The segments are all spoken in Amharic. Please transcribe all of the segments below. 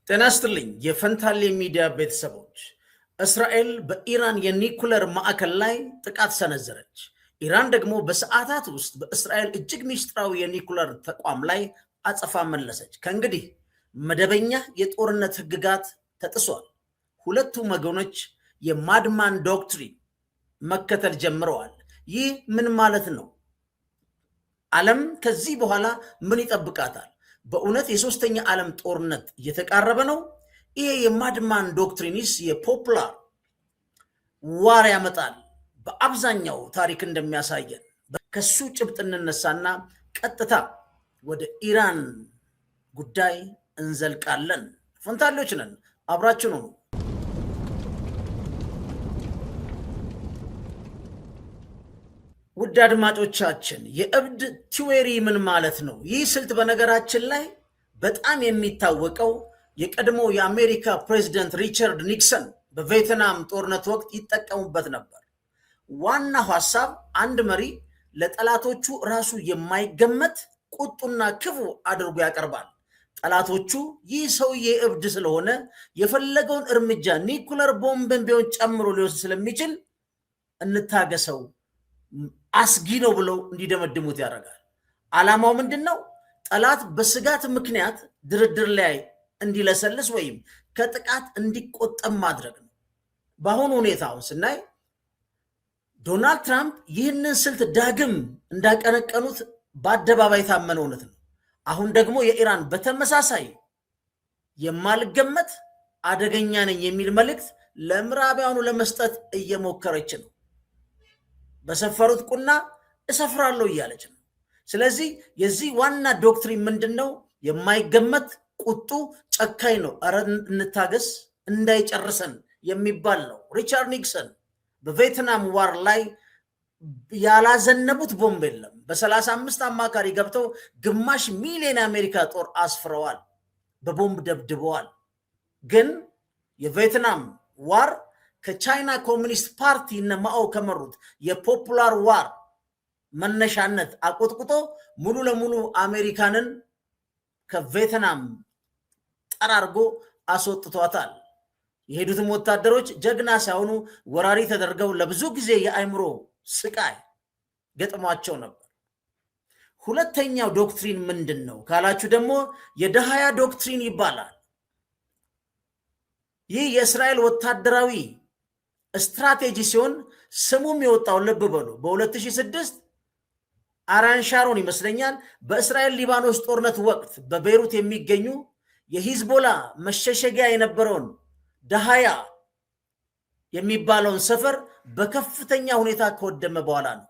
ጤና ይስጥልኝ የፈንታሌ ሚዲያ ቤተሰቦች። እስራኤል በኢራን የኒኩለር ማዕከል ላይ ጥቃት ሰነዘረች። ኢራን ደግሞ በሰዓታት ውስጥ በእስራኤል እጅግ ሚስጥራዊ የኒኩለር ተቋም ላይ አጸፋ መለሰች። ከእንግዲህ መደበኛ የጦርነት ህግጋት ተጥሷል። ሁለቱም ወገኖች የማድማን ዶክትሪን መከተል ጀምረዋል። ይህ ምን ማለት ነው? ዓለም ከዚህ በኋላ ምን ይጠብቃታል? በእውነት የሶስተኛ ዓለም ጦርነት እየተቃረበ ነው? ይሄ የማድማን ዶክትሪንስ የፖፑላር ዋር ያመጣል? በአብዛኛው ታሪክ እንደሚያሳየን ከሱ ጭብጥ እንነሳና ቀጥታ ወደ ኢራን ጉዳይ እንዘልቃለን። ፈንታሌዎች ነን፣ አብራችሁ ነው። ውድ አድማጮቻችን የእብድ ቲዎሪ ምን ማለት ነው? ይህ ስልት በነገራችን ላይ በጣም የሚታወቀው የቀድሞ የአሜሪካ ፕሬዚደንት ሪቻርድ ኒክሰን በቬትናም ጦርነት ወቅት ይጠቀሙበት ነበር። ዋናው ሐሳብ አንድ መሪ ለጠላቶቹ ራሱ የማይገመት ቁጡና ክፉ አድርጎ ያቀርባል። ጠላቶቹ ይህ ሰውዬ እብድ ስለሆነ የፈለገውን እርምጃ ኒኩለር ቦምብን ቢሆን ጨምሮ ሊወስድ ስለሚችል እንታገሰው፣ አስጊ ነው ብለው እንዲደመድሙት ያደርጋል። ዓላማው ምንድን ነው? ጠላት በስጋት ምክንያት ድርድር ላይ እንዲለሰልስ ወይም ከጥቃት እንዲቆጠብ ማድረግ ነው። በአሁኑ ሁኔታውን ስናይ ዶናልድ ትራምፕ ይህንን ስልት ዳግም እንዳቀነቀኑት በአደባባይ ታመነ እውነት ነው። አሁን ደግሞ የኢራን በተመሳሳይ የማልገመት አደገኛ ነኝ የሚል መልእክት ለምዕራባውያኑ ለመስጠት እየሞከረች ነው። በሰፈሩት ቁና እሰፍራለሁ እያለች ነው። ስለዚህ የዚህ ዋና ዶክትሪን ምንድን ነው? የማይገመት ቁጡ፣ ጨካኝ ነው። ኧረ እንታገስ እንዳይጨርሰን የሚባል ነው። ሪቻርድ ኒክሰን በቬትናም ዋር ላይ ያላዘነቡት ቦምብ የለም። በ35 አማካሪ ገብተው ግማሽ ሚሊዮን የአሜሪካ ጦር አስፍረዋል፣ በቦምብ ደብድበዋል። ግን የቬትናም ዋር ከቻይና ኮሚኒስት ፓርቲ እነ ማኦ ከመሩት የፖፑላር ዋር መነሻነት አቆጥቁጦ ሙሉ ለሙሉ አሜሪካንን ከቬትናም ጠራርጎ አስወጥቷታል። የሄዱትም ወታደሮች ጀግና ሳይሆኑ ወራሪ ተደርገው ለብዙ ጊዜ የአእምሮ ስቃይ ገጥሟቸው ነበር። ሁለተኛው ዶክትሪን ምንድን ነው ካላችሁ ደግሞ የደሃያ ዶክትሪን ይባላል። ይህ የእስራኤል ወታደራዊ ስትራቴጂ ሲሆን ስሙም የወጣው ልብ በሉ በ2006 አራን ሻሮን ይመስለኛል በእስራኤል ሊባኖስ ጦርነት ወቅት በቤይሩት የሚገኙ የሂዝቦላ መሸሸጊያ የነበረውን ደሃያ የሚባለውን ሰፈር በከፍተኛ ሁኔታ ከወደመ በኋላ ነው።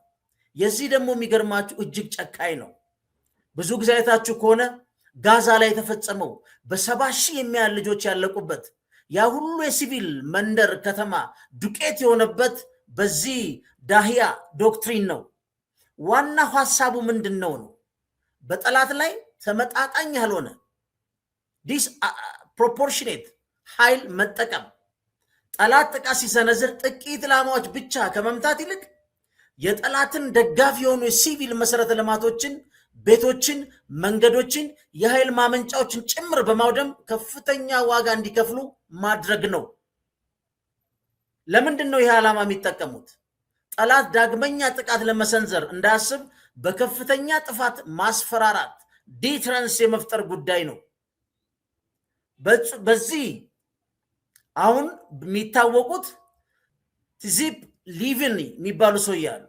የዚህ ደግሞ የሚገርማችሁ እጅግ ጨካኝ ነው። ብዙ ጊዜ አይታችሁ ከሆነ ጋዛ ላይ የተፈጸመው በ70,000 የሚያህል ልጆች ያለቁበት ያ ሁሉ የሲቪል መንደር ከተማ ዱቄት የሆነበት በዚህ ዳህያ ዶክትሪን ነው። ዋና ሐሳቡ ምንድን ነው? በጠላት ላይ ተመጣጣኝ ያልሆነ ዲስፕሮፖርሽኔት ኃይል መጠቀም። ጠላት ጥቃት ሲሰነዝር ጥቂት ኢላማዎች ብቻ ከመምታት ይልቅ የጠላትን ደጋፊ የሆኑ የሲቪል መሰረተ ልማቶችን፣ ቤቶችን፣ መንገዶችን፣ የኃይል ማመንጫዎችን ጭምር በማውደም ከፍተኛ ዋጋ እንዲከፍሉ ማድረግ ነው። ለምንድን ነው ይህ ዓላማ የሚጠቀሙት? ጠላት ዳግመኛ ጥቃት ለመሰንዘር እንዳያስብ በከፍተኛ ጥፋት ማስፈራራት፣ ዲትረንስ የመፍጠር ጉዳይ ነው። በዚህ አሁን የሚታወቁት ዚፕ ሊቪን የሚባሉ ሰው ያሉ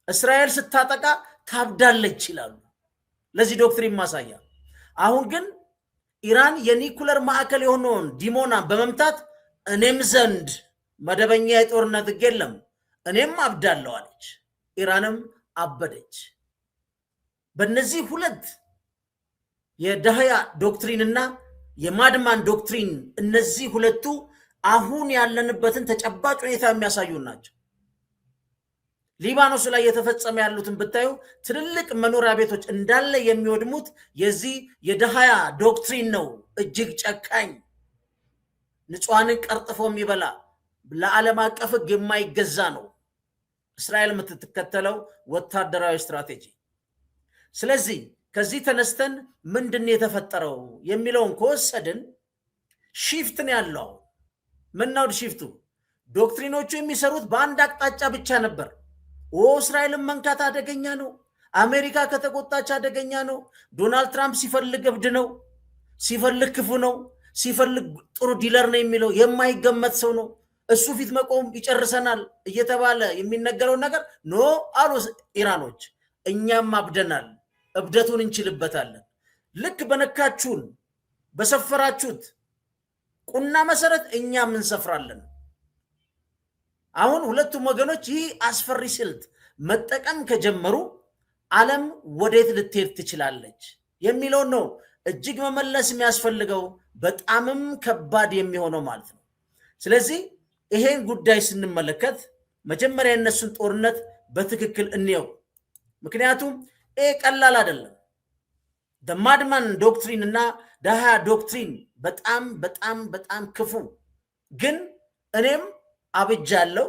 እስራኤል ስታጠቃ ታብዳለች ይላሉ። ለዚህ ዶክትሪን ማሳያ። አሁን ግን ኢራን የኒኩለር ማዕከል የሆነውን ዲሞና በመምታት እኔም ዘንድ መደበኛ የጦርነት ህግ የለም እኔም አብዳለሁ አለች። ኢራንም አበደች። በእነዚህ ሁለት የዳህያ ዶክትሪንና የማድማን ዶክትሪን እነዚህ ሁለቱ አሁን ያለንበትን ተጨባጭ ሁኔታ የሚያሳዩ ናቸው። ሊባኖስ ላይ የተፈጸመ ያሉትን ብታዩ ትልልቅ መኖሪያ ቤቶች እንዳለ የሚወድሙት የዚህ የዳህያ ዶክትሪን ነው። እጅግ ጨካኝ፣ ንጹሃንን ቀርጥፎ የሚበላ ለዓለም አቀፍ ህግ የማይገዛ ነው እስራኤል የምትከተለው ወታደራዊ ስትራቴጂ። ስለዚህ ከዚህ ተነስተን ምንድን የተፈጠረው የሚለውን ከወሰድን ሺፍት ነው ያለው። ምናው ሺፍቱ ዶክትሪኖቹ የሚሰሩት በአንድ አቅጣጫ ብቻ ነበር። እስራኤልን መንካት አደገኛ ነው፣ አሜሪካ ከተቆጣች አደገኛ ነው፣ ዶናልድ ትራምፕ ሲፈልግ እብድ ነው፣ ሲፈልግ ክፉ ነው፣ ሲፈልግ ጥሩ ዲለር ነው የሚለው የማይገመት ሰው ነው፣ እሱ ፊት መቆም ይጨርሰናል እየተባለ የሚነገረው ነገር ኖ አሉ ኢራኖች። እኛም አብደናል፣ እብደቱን እንችልበታለን። ልክ በነካችሁን በሰፈራችሁት ቁና መሰረት እኛም እንሰፍራለን። አሁን ሁለቱም ወገኖች ይህ አስፈሪ ስልት መጠቀም ከጀመሩ ዓለም ወዴት ልትሄድ ትችላለች የሚለውን ነው እጅግ መመለስ የሚያስፈልገው፣ በጣምም ከባድ የሚሆነው ማለት ነው። ስለዚህ ይሄን ጉዳይ ስንመለከት መጀመሪያ የነሱን ጦርነት በትክክል እንየው። ምክንያቱም ይሄ ቀላል አይደለም። ማድማን ዶክትሪን እና ዳሃ ዶክትሪን በጣም በጣም በጣም ክፉ፣ ግን እኔም አብጃለሁ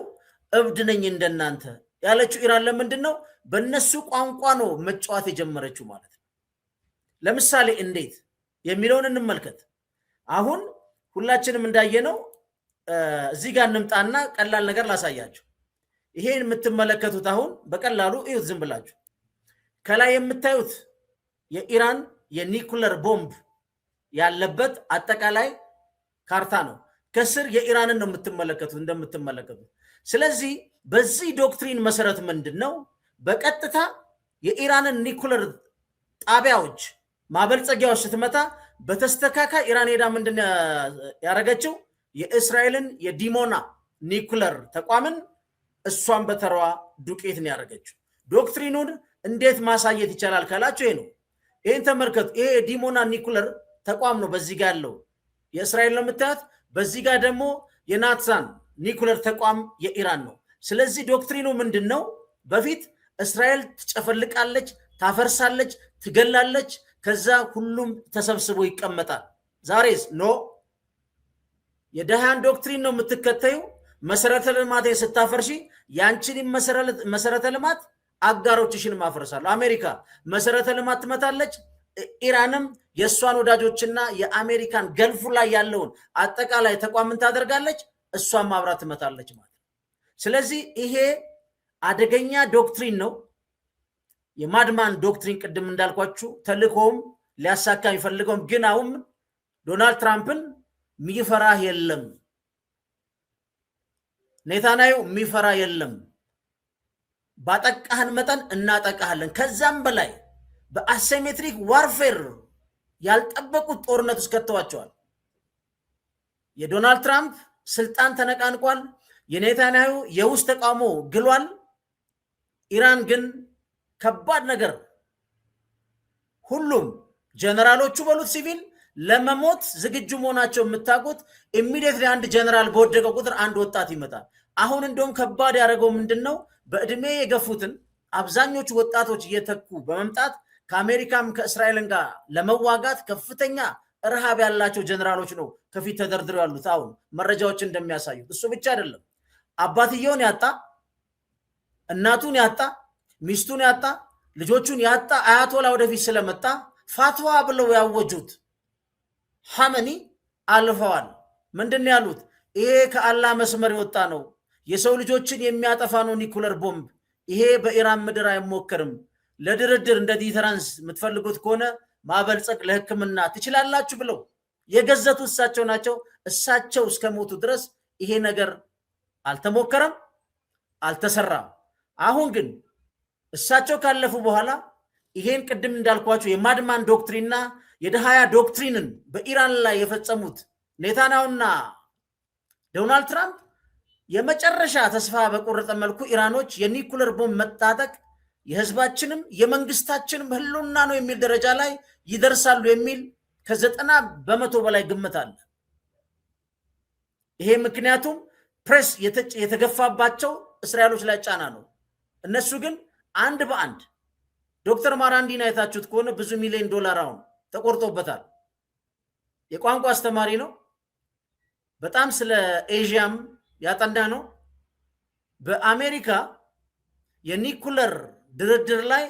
እብድ ነኝ እንደናንተ ያለችው ኢራን ለምንድን ነው? በእነሱ ቋንቋ ነው መጫወት የጀመረችው ማለት ነው። ለምሳሌ እንዴት የሚለውን እንመልከት። አሁን ሁላችንም እንዳየነው እዚህ ጋር እንምጣና ቀላል ነገር ላሳያችሁ። ይሄን የምትመለከቱት አሁን በቀላሉ እዩት፣ ዝም ብላችሁ ከላይ የምታዩት የኢራን የኒኩለር ቦምብ ያለበት አጠቃላይ ካርታ ነው። ከስር የኢራንን ነው የምትመለከቱት እንደምትመለከቱት። ስለዚህ በዚህ ዶክትሪን መሰረት ምንድን ነው በቀጥታ የኢራንን ኒኩለር ጣቢያዎች ማበልጸጊያዎች ስትመታ በተስተካካይ ኢራን ሄዳ ምንድን ያደረገችው የእስራኤልን የዲሞና ኒኩለር ተቋምን እሷን በተሯ ዱቄት ነው ያደረገችው። ዶክትሪኑን እንዴት ማሳየት ይቻላል ካላችሁ ይሄ ነው። ይሄን ተመልከቱ። ይሄ የዲሞና ኒኩለር ተቋም ነው በዚህ ጋር ያለው የእስራኤል ነው የምታዩት። በዚህ ጋር ደግሞ የናትሳን ኒኩለር ተቋም የኢራን ነው። ስለዚህ ዶክትሪኑ ምንድን ነው? በፊት እስራኤል ትጨፈልቃለች፣ ታፈርሳለች፣ ትገላለች፣ ከዛ ሁሉም ተሰብስቦ ይቀመጣል። ዛሬስ ኖ፣ የደሃን ዶክትሪን ነው የምትከተዩ። መሰረተ ልማት ስታፈርሺ ያንቺን መሰረተ ልማት አጋሮችሽን ማፈርሳሉ። አሜሪካ መሰረተ ልማት ትመታለች፣ ኢራንም የእሷን ወዳጆችና የአሜሪካን ገልፉ ላይ ያለውን አጠቃላይ ተቋምን ታደርጋለች፣ እሷን ማብራት ትመታለች ማለት። ስለዚህ ይሄ አደገኛ ዶክትሪን ነው። የማድማን ዶክትሪን ቅድም እንዳልኳችሁ ተልእኮውም ሊያሳካ የሚፈልገውም፣ ግን አሁን ዶናልድ ትራምፕን የሚፈራ የለም፣ ኔታንያሁ የሚፈራ የለም። ባጠቃህን መጠን እናጠቃሃለን። ከዛም በላይ በአሲሜትሪክ ዋርፌር ያልጠበቁት ጦርነት ውስጥ ከተዋቸዋል። የዶናልድ ትራምፕ ስልጣን ተነቃንቋል። የኔታንያሁ የውስጥ ተቃውሞ ግሏል። ኢራን ግን ከባድ ነገር፣ ሁሉም ጀነራሎቹ በሉት ሲቪል ለመሞት ዝግጁ መሆናቸው የምታውቁት። ኢሚዲየትሊ አንድ ጀነራል በወደቀ ቁጥር አንድ ወጣት ይመጣል። አሁን እንደውም ከባድ ያደረገው ምንድን ነው? በእድሜ የገፉትን አብዛኞቹ ወጣቶች እየተኩ በመምጣት ከአሜሪካም ከእስራኤልን ጋር ለመዋጋት ከፍተኛ ረሃብ ያላቸው ጀነራሎች ነው ከፊት ተደርድረው ያሉት። አሁን መረጃዎች እንደሚያሳዩት እሱ ብቻ አይደለም፣ አባትየውን ያጣ፣ እናቱን ያጣ፣ ሚስቱን ያጣ፣ ልጆቹን ያጣ አያቶላ ወደፊት ስለመጣ ፋትዋ ብለው ያወጁት ሐመኒ አልፈዋል። ምንድን ያሉት? ይሄ ከአላህ መስመር የወጣ ነው፣ የሰው ልጆችን የሚያጠፋ ነው ኒኩለር ቦምብ፣ ይሄ በኢራን ምድር አይሞከርም። ለድርድር እንደ ዲተራንስ የምትፈልጉት ከሆነ ማበልጸግ ለሕክምና ትችላላችሁ ብለው የገዘቱ እሳቸው ናቸው። እሳቸው እስከሞቱ ድረስ ይሄ ነገር አልተሞከረም፣ አልተሰራም። አሁን ግን እሳቸው ካለፉ በኋላ ይሄን ቅድም እንዳልኳቸው የማድማን ዶክትሪንና የደሃያ ዶክትሪንን በኢራን ላይ የፈጸሙት ኔታንያሁና ዶናልድ ትራምፕ የመጨረሻ ተስፋ በቆረጠ መልኩ ኢራኖች የኒኩለር ቦምብ መታጠቅ የህዝባችንም የመንግስታችንም ህልውና ነው የሚል ደረጃ ላይ ይደርሳሉ የሚል ከ90% በላይ ግምት አለ። ይሄ ምክንያቱም ፕሬስ የተገፋባቸው እስራኤሎች ላይ ጫና ነው። እነሱ ግን አንድ በአንድ ዶክተር ማራንዲን አይታችሁት ከሆነ ብዙ ሚሊዮን ዶላር አሁን ተቆርጦበታል። የቋንቋ አስተማሪ ነው። በጣም ስለ ኤዥያም ያጠና ነው። በአሜሪካ የኒኩለር ድርድር ላይ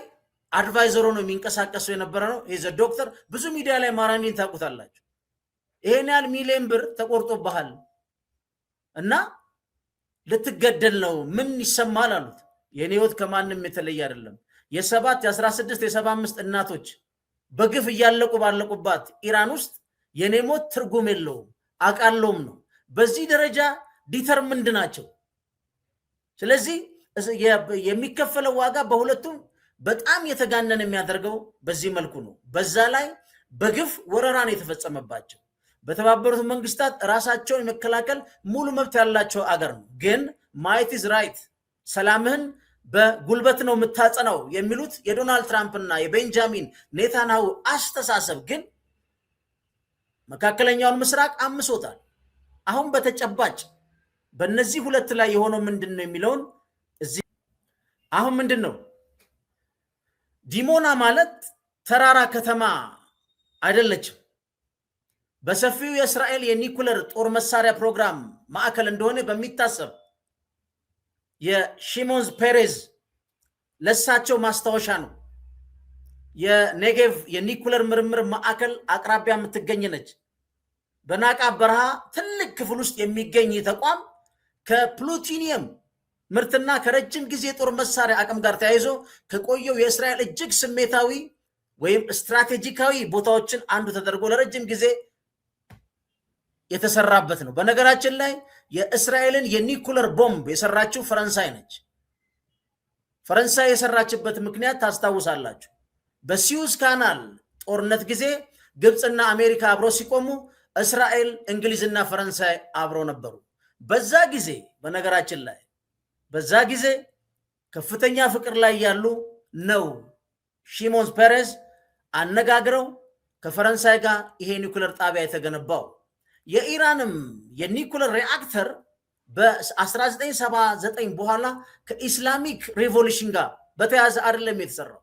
አድቫይዘሮ ነው የሚንቀሳቀሱ የነበረ ነው። ይዘ ዶክተር ብዙ ሚዲያ ላይ ማራንዲን ታውቁታላችሁ። ይሄን ያህል ሚሊዮን ብር ተቆርጦብሃል እና ልትገደል ነው ምን ይሰማል አሉት። የኔ ህይወት ከማንም የተለየ አይደለም። የ7 የ16 የ75 እናቶች በግፍ እያለቁ ባለቁባት ኢራን ውስጥ የኔ ሞት ትርጉም የለውም አቃለውም ነው። በዚህ ደረጃ ዲተርሚንድ ናቸው። ስለዚህ የሚከፈለው ዋጋ በሁለቱም በጣም የተጋነነ የሚያደርገው በዚህ መልኩ ነው። በዛ ላይ በግፍ ወረራን የተፈጸመባቸው በተባበሩት መንግስታት ራሳቸውን የመከላከል ሙሉ መብት ያላቸው አገር ነው። ግን ማይት ኢዝ ራይት፣ ሰላምህን በጉልበት ነው የምታጸናው የሚሉት የዶናልድ ትራምፕና የቤንጃሚን ኔታንያሁ አስተሳሰብ ግን መካከለኛውን ምስራቅ አምሶታል። አሁን በተጨባጭ በእነዚህ ሁለት ላይ የሆነው ምንድን ነው የሚለውን እዚህ አሁን ምንድን ነው ዲሞና ማለት ተራራ ከተማ አይደለችም። በሰፊው የእስራኤል የኒኩለር ጦር መሳሪያ ፕሮግራም ማዕከል እንደሆነ በሚታሰብ የሺሞን ፔሬዝ ለሳቸው ማስታወሻ ነው። የኔጌቭ የኒኩለር ምርምር ማዕከል አቅራቢያ የምትገኝ ነች። በናቃ በረሃ ትልቅ ክፍል ውስጥ የሚገኝ ተቋም ከፕሉቶኒየም ምርትና ከረጅም ጊዜ ጦር መሳሪያ አቅም ጋር ተያይዞ ከቆየው የእስራኤል እጅግ ስሜታዊ ወይም ስትራቴጂካዊ ቦታዎችን አንዱ ተደርጎ ለረጅም ጊዜ የተሰራበት ነው። በነገራችን ላይ የእስራኤልን የኒኩለር ቦምብ የሰራችው ፈረንሳይ ነች። ፈረንሳይ የሰራችበት ምክንያት ታስታውሳላችሁ። በሲዩዝ ካናል ጦርነት ጊዜ ግብፅና አሜሪካ አብሮ ሲቆሙ እስራኤል፣ እንግሊዝና ፈረንሳይ አብሮ ነበሩ። በዛ ጊዜ በነገራችን ላይ በዛ ጊዜ ከፍተኛ ፍቅር ላይ ያሉ ነው ሺሞን ፔሬዝ አነጋግረው ከፈረንሳይ ጋር ይሄ ኒኩለር ጣቢያ የተገነባው። የኢራንም የኒኩለር ሪአክተር በ1979 በኋላ ከኢስላሚክ ሪቮሉሽን ጋር በተያዘ አይደለም የተሰራው።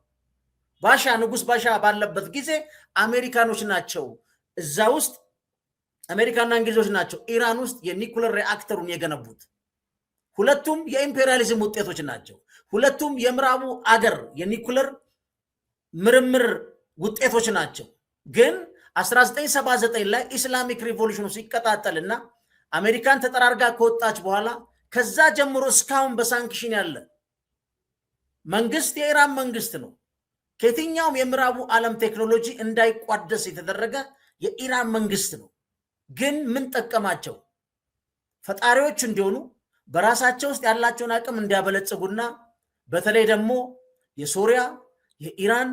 ባሻ ንጉስ ባሻ ባለበት ጊዜ አሜሪካኖች ናቸው እዛ ውስጥ አሜሪካና እንግሊዞች ናቸው ኢራን ውስጥ የኒኩለር ሪአክተሩን የገነቡት። ሁለቱም የኢምፔሪያሊዝም ውጤቶች ናቸው። ሁለቱም የምዕራቡ አገር የኒኩለር ምርምር ውጤቶች ናቸው። ግን 1979 ላይ ኢስላሚክ ሪቮሉሽኑ ሲቀጣጠልና አሜሪካን ተጠራርጋ ከወጣች በኋላ ከዛ ጀምሮ እስካሁን በሳንክሽን ያለ መንግስት የኢራን መንግስት ነው። ከየትኛውም የምዕራቡ ዓለም ቴክኖሎጂ እንዳይቋደስ የተደረገ የኢራን መንግስት ነው። ግን ምን ጠቀማቸው? ፈጣሪዎች እንዲሆኑ በራሳቸው ውስጥ ያላቸውን አቅም እንዲያበለጽጉና በተለይ ደግሞ የሶሪያ፣ የኢራን፣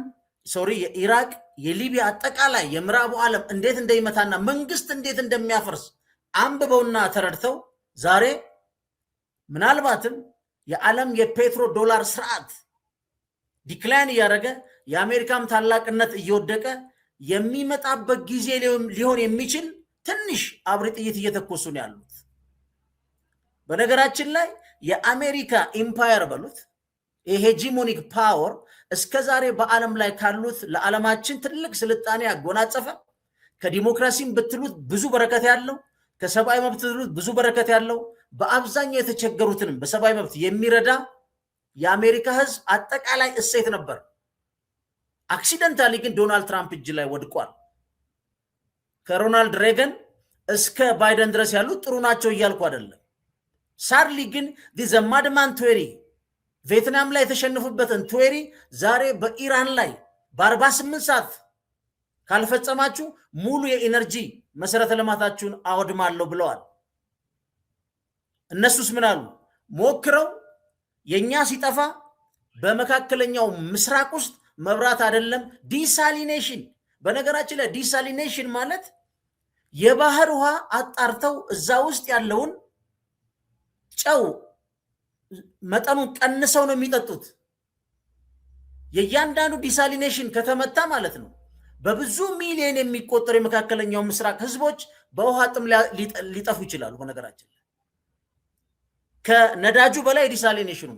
የኢራቅ፣ የሊቢያ አጠቃላይ የምዕራቡ ዓለም እንዴት እንደሚመታና መንግስት እንዴት እንደሚያፈርስ አንብበውና ተረድተው ዛሬ ምናልባትም የዓለም የፔትሮ ዶላር ስርዓት ዲክላይን እያደረገ የአሜሪካም ታላቅነት እየወደቀ የሚመጣበት ጊዜ ሊሆን የሚችል ትንሽ አብሪ ጥይት እየተኮሱ ነው ያሉት። በነገራችን ላይ የአሜሪካ ኢምፓየር በሉት የሄጂሞኒክ ፓወር እስከዛሬ በዓለም ላይ ካሉት ለዓለማችን ትልቅ ስልጣኔ ያጎናጸፈ ከዲሞክራሲም ብትሉት ብዙ በረከት ያለው ከሰብአዊ መብት ብትሉት ብዙ በረከት ያለው በአብዛኛው የተቸገሩትንም በሰብአዊ መብት የሚረዳ የአሜሪካ ህዝብ አጠቃላይ እሴት ነበር። አክሲደንታሊ ግን ዶናልድ ትራምፕ እጅ ላይ ወድቋል። ከሮናልድ ሬገን እስከ ባይደን ድረስ ያሉት ጥሩ ናቸው እያልኩ አይደለም። ሳርሊ ግን ዘማድማን ቴዎሪ ቪየትናም ላይ የተሸነፉበትን ቴዎሪ ዛሬ በኢራን ላይ በ48 ሰዓት ካልፈጸማችሁ ሙሉ የኢነርጂ መሰረተ ልማታችሁን አወድማለሁ ብለዋል። እነሱስ ምን አሉ? ሞክረው የኛ ሲጠፋ በመካከለኛው ምስራቅ ውስጥ መብራት አይደለም ዲሳሊኔሽን። በነገራችን ላይ ዲሳሊኔሽን ማለት የባህር ውሃ አጣርተው እዛ ውስጥ ያለውን ጨው መጠኑን ቀንሰው ነው የሚጠጡት። የእያንዳንዱ ዲሳሊኔሽን ከተመታ ማለት ነው በብዙ ሚሊዮን የሚቆጠሩ የመካከለኛው ምስራቅ ህዝቦች በውሃ ጥም ሊጠፉ ይችላሉ። በነገራችን ላይ ከነዳጁ በላይ ዲሳሊኔሽኑ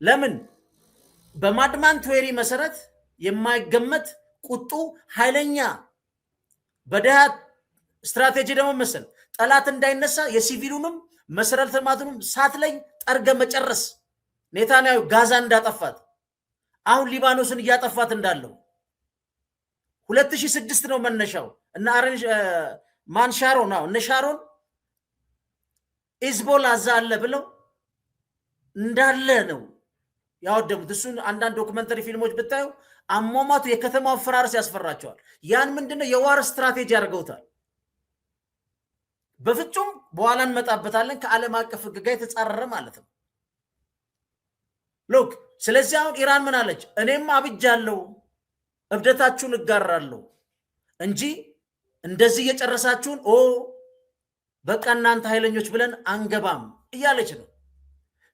ለምን በማድማን ቴዎሪ መሰረት የማይገመት ቁጡ ኃይለኛ በደሃ ስትራቴጂ ደግሞ መሰል ጠላት እንዳይነሳ የሲቪሉንም መሰረተ ልማቱንም ሳት ላይ ጠርገ መጨረስ ኔታንያሁ ጋዛ እንዳጠፋት አሁን ሊባኖስን እያጠፋት እንዳለው 2006 ነው መነሻው እና ማን ሻሮን ነው እነ ሻሮን ሂዝቦላ እዛ አለ ብለው እንዳለ ነው ያወደሙት። እሱን አንዳንድ ዶክመንተሪ ፊልሞች ብታዩ አሟሟቱ የከተማው ፍራርስ ያስፈራቸዋል። ያን ምንድነው የዋር ስትራቴጂ አድርገውታል። በፍጹም በኋላ እንመጣበታለን። ከዓለም አቀፍ ሕግ ጋር የተጻረረ ማለት ነው። ሎክ ስለዚህ አሁን ኢራን ምን አለች? እኔም አብጃለሁ፣ እብደታችሁን እጋራለሁ እንጂ እንደዚህ እየጨረሳችሁን በቃ እናንተ ኃይለኞች ብለን አንገባም እያለች ነው።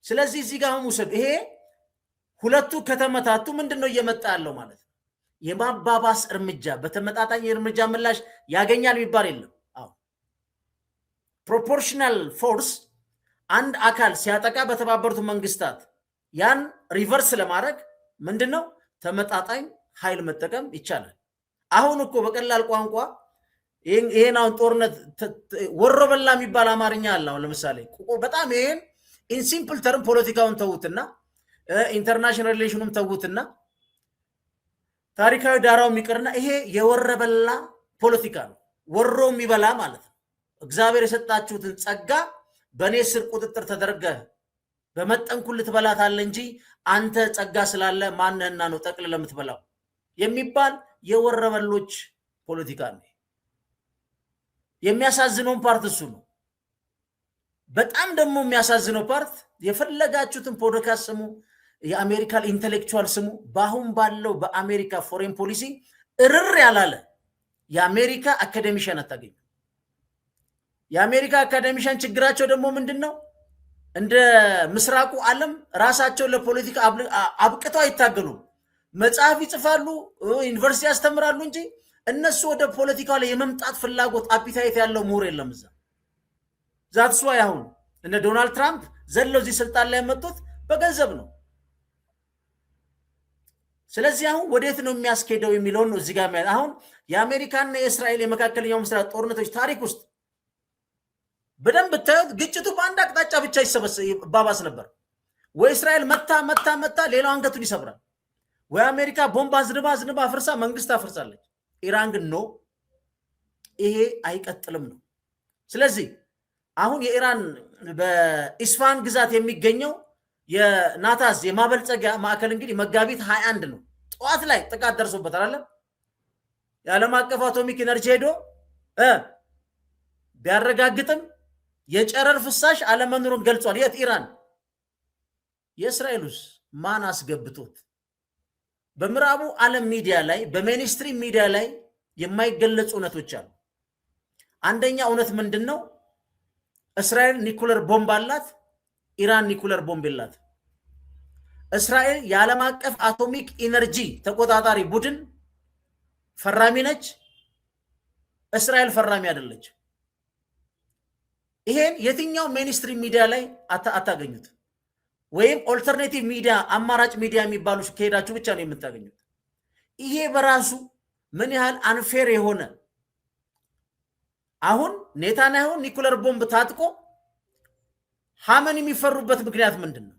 ስለዚህ እዚህ ጋር ሙሰብ ይሄ ሁለቱ ከተመታቱ ምንድነው እየመጣ ያለው ማለት ነው? የማባባስ እርምጃ፣ በተመጣጣኝ እርምጃ ምላሽ ያገኛል የሚባል የለም። አዎ ፕሮፖርሽናል ፎርስ አንድ አካል ሲያጠቃ በተባበሩት መንግስታት ያን ሪቨርስ ለማድረግ ምንድነው ተመጣጣኝ ኃይል መጠቀም ይቻላል። አሁን እኮ በቀላል ቋንቋ ይሄን አሁን ጦርነት ወሮበላ የሚባል አማርኛ አለ። አሁን ለምሳሌ በጣም ይሄን ኢን ሲምፕል ተርም ፖለቲካውን ተውትና ኢንተርናሽናል ሪሌሽኑም ተውትና ታሪካዊ ዳራው የሚቀርና ይሄ የወረበላ ፖለቲካ ነው። ወሮ የሚበላ ማለት ነው። እግዚአብሔር የሰጣችሁትን ጸጋ በእኔ ስር ቁጥጥር ተደርገ በመጠንኩል ትበላታለህ እንጂ አንተ ጸጋ ስላለ ማንህና ነው ጠቅልለህ ለምትበላው የሚባል የወረበሎች ፖለቲካ ነው። የሚያሳዝነውን ፓርት እሱ ነው። በጣም ደግሞ የሚያሳዝነው ፓርት የፈለጋችሁትን ፖድካስት ስሙ፣ የአሜሪካን ኢንቴሌክቹዋል ስሙ፣ በአሁን ባለው በአሜሪካ ፎሬን ፖሊሲ እርር ያላለ የአሜሪካ አካዴሚሽን አታገኙ። የአሜሪካ አካዴሚሽን ችግራቸው ደግሞ ምንድን ነው? እንደ ምስራቁ ዓለም ራሳቸው ለፖለቲካ አብቅተው አይታገሉም። መጽሐፍ ይጽፋሉ፣ ዩኒቨርሲቲ ያስተምራሉ እንጂ እነሱ ወደ ፖለቲካ ላይ የመምጣት ፍላጎት አፒታይት ያለው ምሁር የለም እዛ። ዛትስ ዋይ አሁን እነ ዶናልድ ትራምፕ ዘለው እዚህ ስልጣን ላይ የመጡት በገንዘብ ነው። ስለዚህ አሁን ወዴት ነው የሚያስኬደው የሚለውን ነው እዚህ ጋር አሁን የአሜሪካና የእስራኤል የመካከለኛው ምስራቅ ጦርነቶች ታሪክ ውስጥ በደንብ ብታዩት ግጭቱ በአንድ አቅጣጫ ብቻ ይባባስ ነበር። ወይ እስራኤል መታ ሌላው አንገቱን ይሰብራል፣ ወይ አሜሪካ ቦምባ ዝንባ አፍርሳ መንግስት አፍርሳለች። ኢራን ግን ነው ይሄ አይቀጥልም ነው። ስለዚህ አሁን የኢራን በኢስፋሃን ግዛት የሚገኘው የናታዝ የማበልጸጊያ ማዕከል እንግዲህ መጋቢት 21 ነው ጠዋት ላይ ጥቃት ደርሶበታል አለ። የዓለም አቀፍ አቶሚክ ኢነርጂ ሄዶ ቢያረጋግጥም የጨረር ፍሳሽ አለመኖሩን ገልጿል። የት ኢራን? የእስራኤሉስ ማን አስገብቶት? በምዕራቡ ዓለም ሚዲያ ላይ በሜንስትሪም ሚዲያ ላይ የማይገለጹ እውነቶች አሉ። አንደኛ እውነት ምንድን ነው? እስራኤል ኒኩለር ቦምብ አላት፣ ኢራን ኒኩለር ቦምብ የላት። እስራኤል የዓለም አቀፍ አቶሚክ ኢነርጂ ተቆጣጣሪ ቡድን ፈራሚ ነች፣ እስራኤል ፈራሚ አይደለች። ይሄን የትኛው ሜንስትሪም ሚዲያ ላይ አታገኙት፣ ወይም ኦልተርኔቲቭ ሚዲያ አማራጭ ሚዲያ የሚባሉ ከሄዳችሁ ብቻ ነው የምታገኙት። ይሄ በራሱ ምን ያህል አንፌር የሆነ አሁን ኔታንያሁ ኒኩለር ቦምብ ታጥቆ ሐመን የሚፈሩበት ምክንያት ምንድን ነው?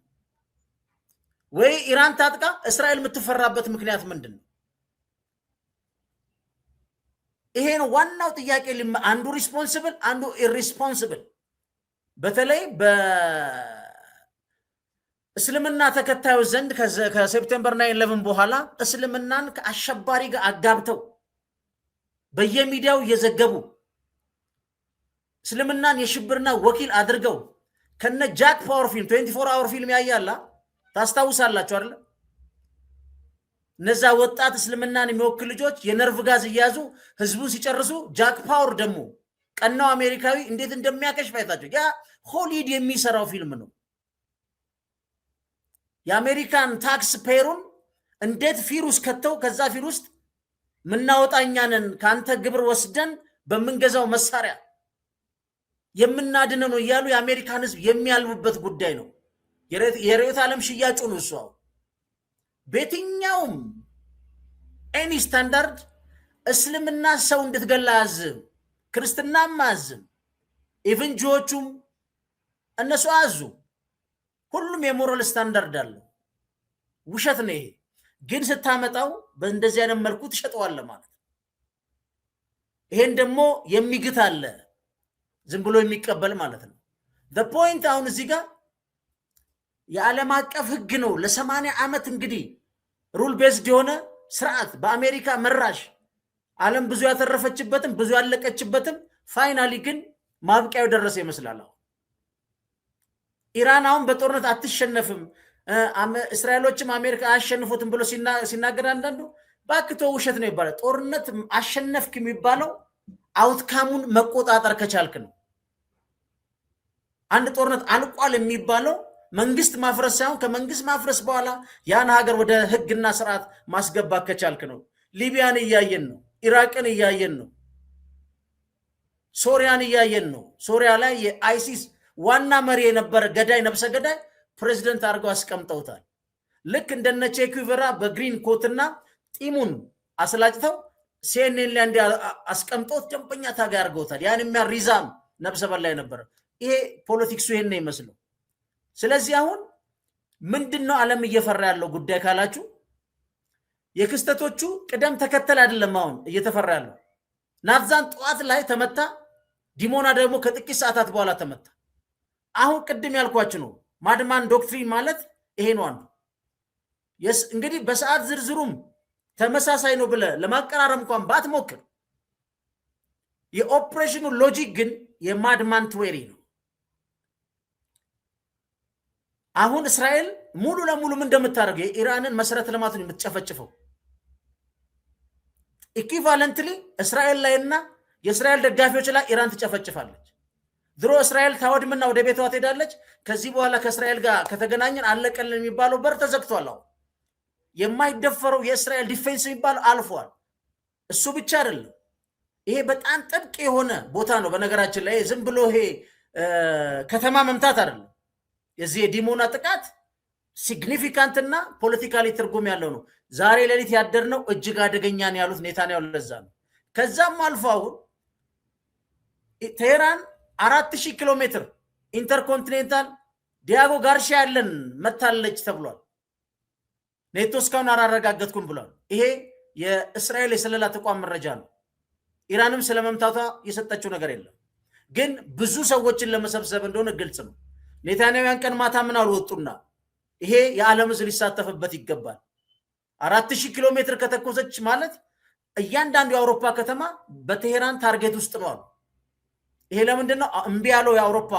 ወይ ኢራን ታጥቃ እስራኤል የምትፈራበት ምክንያት ምንድን ነው? ይሄን ዋናው ጥያቄ። አንዱ ሪስፖንሲብል አንዱ ኢሪስፖንሲብል። በተለይ በእስልምና ተከታዮች ዘንድ ከሴፕቴምበር 9/11 በኋላ እስልምናን ከአሸባሪ ጋር አጋብተው በየሚዲያው እየዘገቡ እስልምናን የሽብርና ወኪል አድርገው ከነ ጃክ ፓወር ፊልም 24 አወር ፊልም ያያላ ታስታውሳላችሁ አይደል? እነዛ ወጣት እስልምናን የሚወክል ልጆች የነርቭ ጋዝ እያዙ ህዝቡን ሲጨርሱ ጃክ ፓወር ደግሞ ቀናው አሜሪካዊ እንዴት እንደሚያከሽፍ አይታችሁ። ያ ሆሊውድ የሚሰራው ፊልም ነው። የአሜሪካን ታክስ ፔሩን እንዴት ፊር ውስጥ ከተው ከዛ ፊር ውስጥ ምናወጣኛንን ካንተ ግብር ወስደን በምንገዛው መሳሪያ የምናድነው ነው እያሉ የአሜሪካን ህዝብ የሚያልቡበት ጉዳይ ነው። የርዕዮተ ዓለም ሽያጩ ነው እሱ። በየትኛውም ኤኒ ስታንዳርድ እስልምና ሰው እንድትገላ አያዝም፣ ክርስትናም አያዝም፣ ኢቭን ጆቹም እነሱ አያዙ። ሁሉም የሞራል ስታንዳርድ አለው። ውሸት ነው ይሄ። ግን ስታመጣው በእንደዚህ አይነት መልኩ ትሸጠዋለህ ማለት ይሄን ደግሞ የሚግት አለ ዝም ብሎ የሚቀበል ማለት ነው። the point አሁን እዚህ ጋር የዓለም አቀፍ ህግ ነው ለ80 ዓመት እንግዲህ ሩል ቤዝድ የሆነ ስርዓት በአሜሪካ መራሽ ዓለም ብዙ ያተረፈችበትም ብዙ ያለቀችበትም ፋይናሊ ግን ማብቂያው ደረሰ ይመስላል። ኢራን አሁን በጦርነት አትሸነፍም እስራኤሎችም አሜሪካ አሸንፉትም ብሎ ሲናገር አንዳንዱ ባክቶ ውሸት ነው ይባላል። ጦርነት አሸነፍክ የሚባለው አውትካሙን መቆጣጠር ከቻልክ ነው። አንድ ጦርነት አልቋል የሚባለው መንግስት ማፍረስ ሳይሆን ከመንግስት ማፍረስ በኋላ ያን ሀገር ወደ ህግና ስርዓት ማስገባት ከቻልክ ነው። ሊቢያን እያየን ነው፣ ኢራቅን እያየን ነው፣ ሶሪያን እያየን ነው። ሶሪያ ላይ የአይሲስ ዋና መሪ የነበረ ገዳይ ነብሰ ገዳይ ፕሬዝደንት አድርገው አስቀምጠውታል። ልክ እንደነ ቼ ጉቬራ በግሪን ኮትና ጢሙን አስላጭተው ሲኤንኤን ላይ አስቀምጠውት ደንበኛ ታጋይ አድርገውታል። ያን የሚያሪዛም ነብሰ በላይ ነበር። ይሄ ፖለቲክሱ ይሄን ነው ይመስለው። ስለዚህ አሁን ምንድነው ዓለም እየፈራ ያለው ጉዳይ ካላችሁ የክስተቶቹ ቅደም ተከተል አይደለም። አሁን እየተፈራ ያለው ናትዛን ጠዋት ላይ ተመታ፣ ዲሞና ደግሞ ከጥቂት ሰዓታት በኋላ ተመታ። አሁን ቅድም ያልኳችሁ ነው ማድማን ዶክትሪን ማለት ይሄ ነው። አንዱ እንግዲህ በሰዓት ዝርዝሩም ተመሳሳይ ነው ብለ ለማቀራረብ እንኳን ባትሞክር የኦፕሬሽኑ ሎጂክ ግን የማድማን ቲዎሪ ነው። አሁን እስራኤል ሙሉ ለሙሉ ምን እንደምታደርገው የኢራንን መሰረተ ልማቱን የምትጨፈጭፈው ኢኩቫለንትሊ እስራኤል ላይና የእስራኤል ደጋፊዎች ላይ ኢራን ትጨፈጭፋለች። ድሮ እስራኤል ታወድምና ወደ ቤቷ ትሄዳለች። ከዚህ በኋላ ከእስራኤል ጋር ከተገናኘን አለቀልን የሚባለው በር ተዘግቷል። አሁን የማይደፈረው የእስራኤል ዲፌንስ የሚባለው አልፏል። እሱ ብቻ አይደለም፣ ይሄ በጣም ጥብቅ የሆነ ቦታ ነው። በነገራችን ላይ ዝም ብሎ ይሄ ከተማ መምታት አይደለም። የዚህ የዲሞና ጥቃት ሲግኒፊካንትና ፖለቲካሊ ትርጉም ያለው ነው። ዛሬ ሌሊት ያደርነው እጅግ አደገኛ ነው ያሉት ኔታንያሁ ለዛ ነው። ከዛም አልፎ አሁን ቴህራን 4000 ኪሎ ሜትር ኢንተርኮንቲኔንታል ዲያጎ ጋርሺያ ያለን መታለች ተብሏል። ኔቶ እስካሁን አላረጋገጥኩም ብሏል። ይሄ የእስራኤል የስለላ ተቋም መረጃ ነው። ኢራንም ስለመምታቷ የሰጠችው ነገር የለም፣ ግን ብዙ ሰዎችን ለመሰብሰብ እንደሆነ ግልጽ ነው። ኔታንያሁያን ቀን ማታ ምን አልወጡና ይሄ የዓለም ሕዝብ ሊሳተፍበት ይገባል። 4000 ኪሎ ሜትር ከተኮሰች ማለት እያንዳንዱ የአውሮፓ ከተማ በቴህራን ታርጌት ውስጥ ነው አሉ። ይሄ ለምንድን ነው እምቢ ያለው የአውሮፓ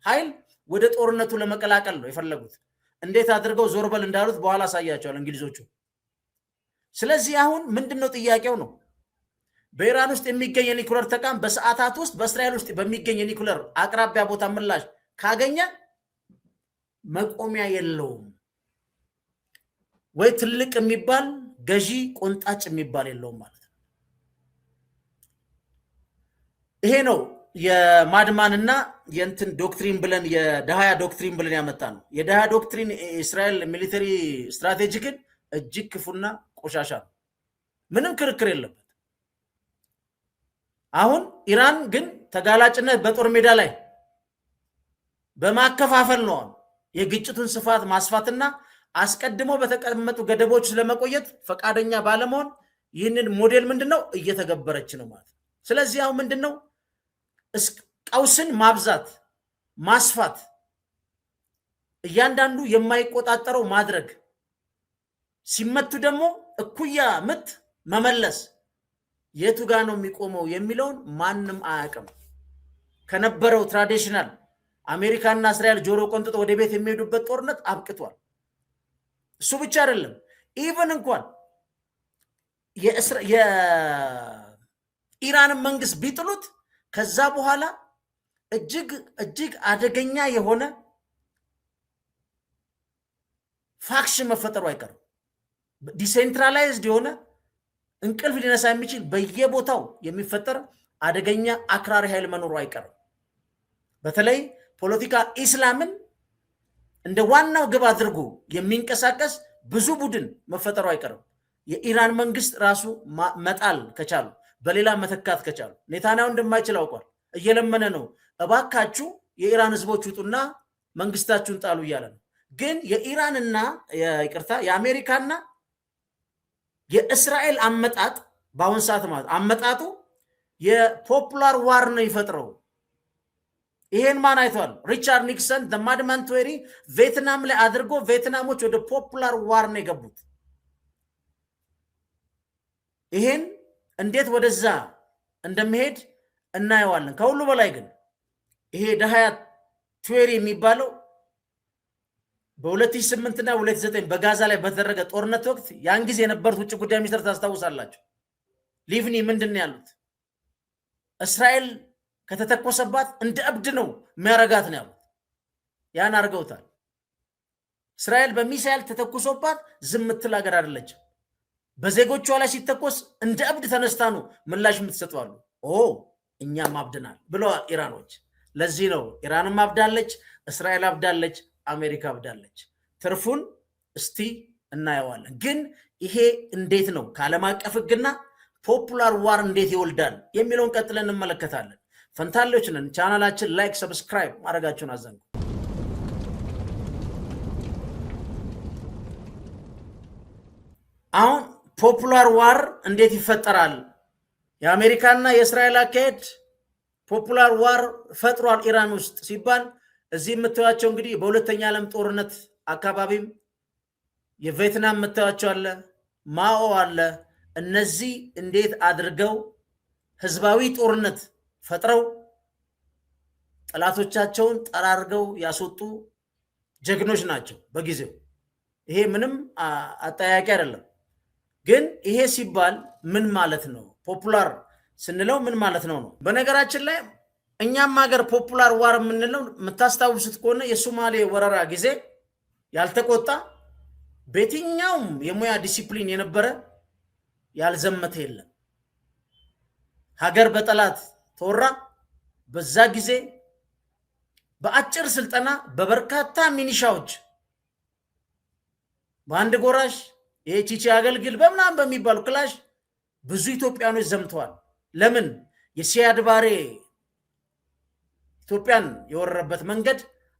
ኃይል ወደ ጦርነቱ ለመቀላቀል ነው የፈለጉት። እንዴት አድርገው ዞርበል እንዳሉት በኋላ አሳያቸዋል እንግሊዞቹ። ስለዚህ አሁን ምንድነው ጥያቄው ነው በኢራን ውስጥ የሚገኝ የኒኩለር ተቋም በሰዓታት ውስጥ በእስራኤል ውስጥ በሚገኝ የኒኩለር አቅራቢያ ቦታ ምላሽ ካገኘ መቆሚያ የለውም ወይ ትልቅ የሚባል ገዢ ቆንጣጭ የሚባል የለውም ማለት ነው። ይሄ ነው የማድማንና የእንትን ዶክትሪን ብለን የዳሃያ ዶክትሪን ብለን ያመጣ ነው። የዳሃያ ዶክትሪን እስራኤል ሚሊተሪ ስትራቴጂ ግን እጅግ ክፉና ቆሻሻ ነው። ምንም ክርክር የለበት። አሁን ኢራን ግን ተጋላጭነት በጦር ሜዳ ላይ በማከፋፈል ነው የግጭቱን ስፋት ማስፋትና አስቀድሞ በተቀመጡ ገደቦች ለመቆየት ፈቃደኛ ባለመሆን ይህንን ሞዴል ምንድነው እየተገበረች ነው ማለት። ስለዚህ አሁን ምንድነው ቀውስን ማብዛት ማስፋት፣ እያንዳንዱ የማይቆጣጠረው ማድረግ፣ ሲመቱ ደግሞ እኩያ ምት መመለስ የቱ ጋር ነው የሚቆመው የሚለውን ማንም አያውቅም። ከነበረው ትራዲሽናል አሜሪካና እስራኤል ጆሮ ቆንጥጦ ወደ ቤት የሚሄዱበት ጦርነት አብቅቷል። እሱ ብቻ አይደለም፣ ኢቨን እንኳን የኢራንን መንግስት ቢጥሉት ከዛ በኋላ እጅግ አደገኛ የሆነ ፋክሽን መፈጠሩ አይቀርም። ዲሴንትራላይዝድ የሆነ እንቅልፍ ሊነሳ የሚችል በየቦታው የሚፈጠር አደገኛ አክራሪ ኃይል መኖሩ አይቀርም። በተለይ ፖለቲካ ኢስላምን እንደ ዋናው ግብ አድርጎ የሚንቀሳቀስ ብዙ ቡድን መፈጠሩ አይቀርም። የኢራን መንግስት ራሱ መጣል ከቻሉ በሌላ መተካት ከቻሉ ኔታንያሁ እንደማይችል አውቋል። እየለመነ ነው፣ እባካችሁ የኢራን ህዝቦች ውጡና መንግስታችሁን ጣሉ እያለ ነው። ግን የኢራንና የአሜሪካና የእስራኤል አመጣጥ በአሁን ሰዓት ማለት አመጣጡ የፖፑላር ዋር ነው ይፈጥረው። ይሄን ማን አይቷል? ሪቻርድ ኒክሰን ማድማን ቲዎሪ ቪየትናም ላይ አድርጎ ቪየትናሞች ወደ ፖፑላር ዋር ነው የገቡት። ይሄን እንዴት ወደዛ እንደሚሄድ እናየዋለን። ከሁሉ በላይ ግን ይሄ ደሃያት ቲዎሪ የሚባለው በ2008 እና 2009 በጋዛ ላይ በተደረገ ጦርነት ወቅት ያን ጊዜ የነበሩት ውጭ ጉዳይ ሚኒስትር ታስታውሳላችሁ፣ ሊቭኒ ምንድን ነው ያሉት? እስራኤል ከተተኮሰባት እንደ እብድ ነው የሚያረጋት ነው ያሉት። ያን አድርገውታል። እስራኤል በሚሳኤል ተተኩሶባት ዝም ምትል ሀገር አይደለችም። በዜጎቿ ላይ ሲተኮስ እንደ እብድ ተነስታ ነው ምላሽ የምትሰጠዋሉ። እኛም አብድናል ብለዋል ኢራኖች። ለዚህ ነው ኢራንም አብዳለች፣ እስራኤል አብዳለች፣ አሜሪካ አብዳለች። ትርፉን እስቲ እናየዋለን። ግን ይሄ እንዴት ነው ከዓለም አቀፍ ሕግና ፖፑላር ዋር እንዴት ይወልዳል የሚለውን ቀጥለን እንመለከታለን። ፈንታሌዎች ነን። ቻናላችን ላይክ፣ ሰብስክራይብ ማድረጋችሁን አዘንጉ። አሁን ፖፑላር ዋር እንዴት ይፈጠራል? የአሜሪካና የእስራኤል አካሄድ ፖፑላር ዋር ፈጥሯል ኢራን ውስጥ ሲባል እዚህ የምታዩቸው እንግዲህ በሁለተኛ ዓለም ጦርነት አካባቢም የቪየትናም የምታዩቸው አለ፣ ማኦ አለ። እነዚህ እንዴት አድርገው ህዝባዊ ጦርነት ፈጥረው ጠላቶቻቸውን ጠራርገው ያስወጡ ጀግኖች ናቸው በጊዜው። ይሄ ምንም አጠያቂ አይደለም። ግን ይሄ ሲባል ምን ማለት ነው? ፖፑላር ስንለው ምን ማለት ነው? በነገራችን ላይ እኛም ሀገር ፖፑላር ዋር የምንለው የምታስታውሱት ከሆነ የሶማሌ ወረራ ጊዜ ያልተቆጣ በየትኛውም የሙያ ዲሲፕሊን የነበረ ያልዘመተ የለም። ሀገር በጠላት ተወራ። በዛ ጊዜ በአጭር ስልጠና በበርካታ ሚኒሻዎች በአንድ ጎራሽ የቺቺ አገልግል በምናም በሚባሉ ክላሽ ብዙ ኢትዮጵያኖች ዘምተዋል። ለምን? የሲያድ ባሬ ኢትዮጵያን የወረረበት መንገድ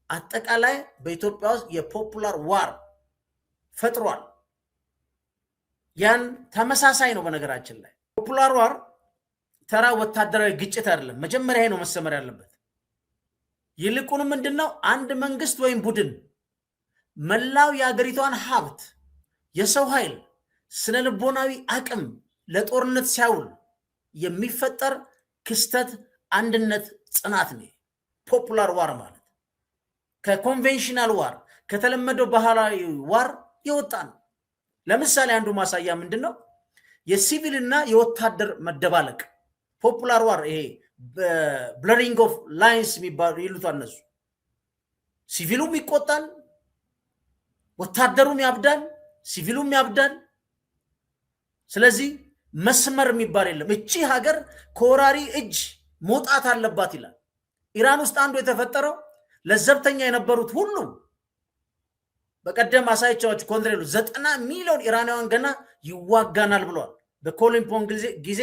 አጠቃላይ በኢትዮጵያ ውስጥ የፖፑላር ዋር ፈጥሯል። ያን ተመሳሳይ ነው። በነገራችን ላይ ፖፑላር ዋር ተራ ወታደራዊ ግጭት አይደለም። መጀመሪያ ነው መሰመር ያለበት። ይልቁኑ ምንድነው? አንድ መንግስት ወይም ቡድን መላው የአገሪቷን ሀብት፣ የሰው ኃይል፣ ስነ ልቦናዊ አቅም ለጦርነት ሲያውል የሚፈጠር ክስተት፣ አንድነት፣ ጽናት ነው ፖፑላር ዋር ማለት። ከኮንቬንሽናል ዋር ከተለመደው ባህላዊ ዋር የወጣ ነው። ለምሳሌ አንዱ ማሳያ ምንድነው? የሲቪልና የወታደር መደባለቅ ፖፑላር ዋር። ይሄ ብለሪንግ ኦፍ ላይንስ የሚባሉ ይሉታል እነሱ። ሲቪሉም ይቆጣል፣ ወታደሩም ያብዳል፣ ሲቪሉም ያብዳል። ስለዚህ መስመር የሚባል የለም። እቺ ሀገር ከወራሪ እጅ መውጣት አለባት ይላል። ኢራን ውስጥ አንዱ የተፈጠረው ለዘብተኛ የነበሩት ሁሉ በቀደም አሳይቻዎች ኮንትሬሉ 90 ሚሊዮን ኢራናውያን ገና ይዋጋናል ብሏል። በኮሎን ፖን ጊዜ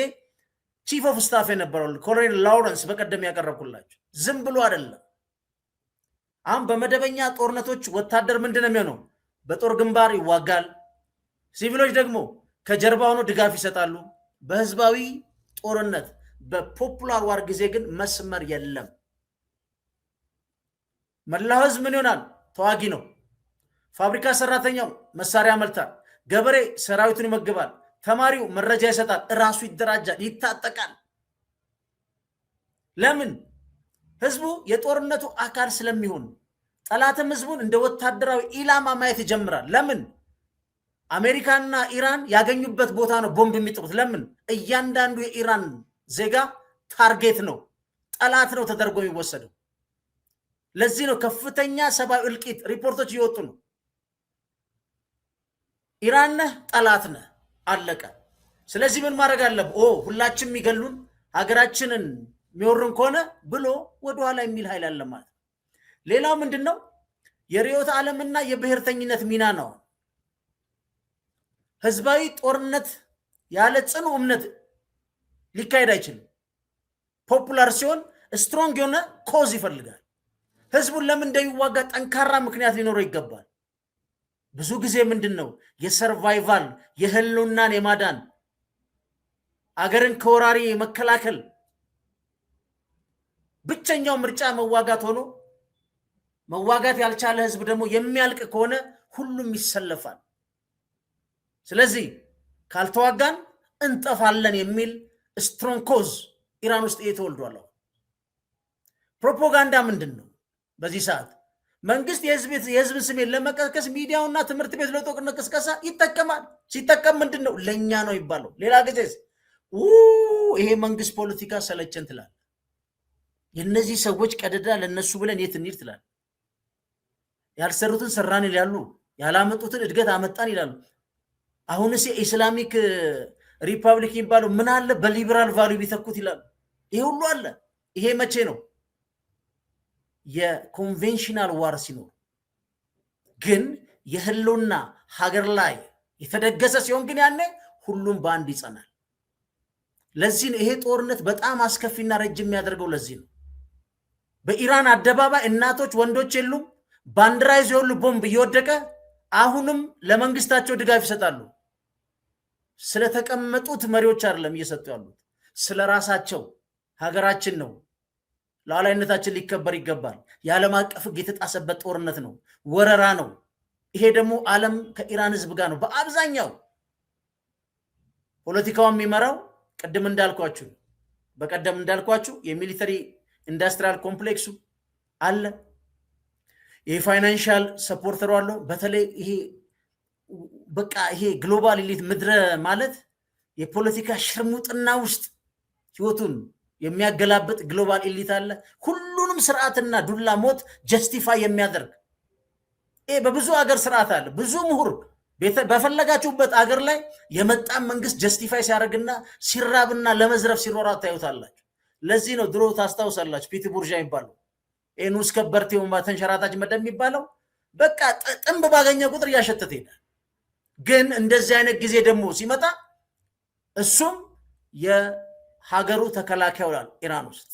ቺፍ ኦፍ ስታፍ የነበረው ኮሎኔል ላውረንስ በቀደም ያቀረብኩላችሁ ዝም ብሎ አይደለም። አሁን በመደበኛ ጦርነቶች ወታደር ምንድነው የሚሆነው? በጦር ግንባር ይዋጋል። ሲቪሎች ደግሞ ከጀርባ ሆኖ ድጋፍ ይሰጣሉ። በህዝባዊ ጦርነት በፖፑላር ዋር ጊዜ ግን መስመር የለም። መላው ህዝብ ምን ይሆናል? ተዋጊ ነው። ፋብሪካ ሰራተኛው መሳሪያ ያመልታል። ገበሬ ሰራዊቱን ይመግባል። ተማሪው መረጃ ይሰጣል። ራሱ ይደራጃል፣ ይታጠቃል። ለምን? ህዝቡ የጦርነቱ አካል ስለሚሆን። ጠላትም ህዝቡን እንደ ወታደራዊ ኢላማ ማየት ይጀምራል። ለምን? አሜሪካና ኢራን ያገኙበት ቦታ ነው ቦምብ የሚጥሉት። ለምን? እያንዳንዱ የኢራን ዜጋ ታርጌት ነው፣ ጠላት ነው ተደርጎ የሚወሰደው። ለዚህ ነው ከፍተኛ ሰብአዊ እልቂት ሪፖርቶች እየወጡ ነው። ኢራን ነህ ጠላት ነህ፣ አለቀ። ስለዚህ ምን ማድረግ አለብ? ሁላችን የሚገሉን ሀገራችንን የሚወርን ከሆነ ብሎ ወደኋላ የሚል ኃይል አለ ማለት። ሌላው ምንድነው? የርዕዮተ ዓለምና የብሔርተኝነት ሚና ነው። ህዝባዊ ጦርነት ያለ ጽኑ እምነት ሊካሄድ አይችልም። ፖፑላር ሲሆን ስትሮንግ የሆነ ኮዝ ይፈልጋል። ህዝቡን ለምን እንደሚዋጋ ጠንካራ ምክንያት ሊኖረው ይገባል። ብዙ ጊዜ ምንድነው? የሰርቫይቫል የህልውናን የማዳን አገርን ከወራሪ መከላከል ብቸኛው ምርጫ መዋጋት ሆኖ መዋጋት ያልቻለ ህዝብ ደግሞ የሚያልቅ ከሆነ ሁሉም ይሰለፋል። ስለዚህ ካልተዋጋን እንጠፋለን የሚል ስትሮንግ ኮዝ ኢራን ውስጥ ተወልዷል። ፕሮፓጋንዳ ምንድነው? በዚህ ሰዓት መንግስት የህዝብ ስሜን ለመቀስቀስ ሚዲያውና ትምህርት ቤት ለጦርነት ቅስቀሳ ይጠቀማል። ሲጠቀም ምንድነው? ለኛ ነው ይባለው። ሌላ ጊዜ ይሄ መንግስት ፖለቲካ ሰለቸን ትላል። የነዚህ ሰዎች ቀደዳ ለነሱ ብለን የት እንሂድ ትላል። ያልሰሩትን ሰራን ይላሉ፣ ያላመጡትን እድገት አመጣን ይላሉ። አሁንስ የኢስላሚክ ሪፐብሊክ የሚባለው ምን አለ በሊበራል ቫልዩ ቢተኩት ይላሉ። ይሄ ሁሉ አለ። ይሄ መቼ ነው? የኮንቬንሽናል ዋር ሲኖር ግን የህልውና ሀገር ላይ የተደገሰ ሲሆን ግን ያኔ ሁሉም በአንድ ይጸናል። ለዚህ ነው ይሄ ጦርነት በጣም አስከፊና ረጅም የሚያደርገው። ለዚህ ነው በኢራን አደባባይ እናቶች ወንዶች የሉም፣ ባንዲራ ይዘው ሁሉ ቦምብ እየወደቀ አሁንም ለመንግስታቸው ድጋፍ ይሰጣሉ። ስለተቀመጡት መሪዎች አይደለም እየሰጡ ያሉት፣ ስለራሳቸው ሀገራችን ነው፣ ሉዓላዊነታችን ሊከበር ይገባል፣ የዓለም አቀፍ ሕግ የተጣሰበት ጦርነት ነው፣ ወረራ ነው። ይሄ ደግሞ ዓለም ከኢራን ህዝብ ጋር ነው በአብዛኛው ፖለቲካው የሚመራው። በቀደም እንዳልኳችሁ የሚሊተሪ ኢንዱስትሪያል ኮምፕሌክሱ አለ፣ የፋይናንሻል ሰፖርተሩ አለ። በተለይ ይሄ ግሎባል ኤሊት ምድረ ማለት የፖለቲካ ሽርሙጥና ውስጥ ህይወቱን የሚያገላብጥ ግሎባል ኤሊት አለ። ሁሉንም ስርዓትና ዱላ ሞት ጀስቲፋይ የሚያደርግ ይሄ በብዙ ሀገር ስርዓት አለ። ብዙ ምሁር በፈለጋችሁበት አገር ላይ የመጣን መንግስት ጀስቲፋይ ሲያደርግና ሲራብና ለመዝረፍ ሲሮራ ታዩታላችሁ። ለዚህ ነው ድሮ ታስታውሳላችሁ ፒቲ ቡርዣ የሚባለው ኤኑስ ከበርቴው ተንሸራታች መደብ የሚባለው በቃ ጥንብ ባገኘ ቁጥር እያሸተተ ይሄዳል። ግን እንደዚህ አይነት ጊዜ ደግሞ ሲመጣ እሱም የሀገሩ ተከላካይ ይሆናል ኢራን ውስጥ።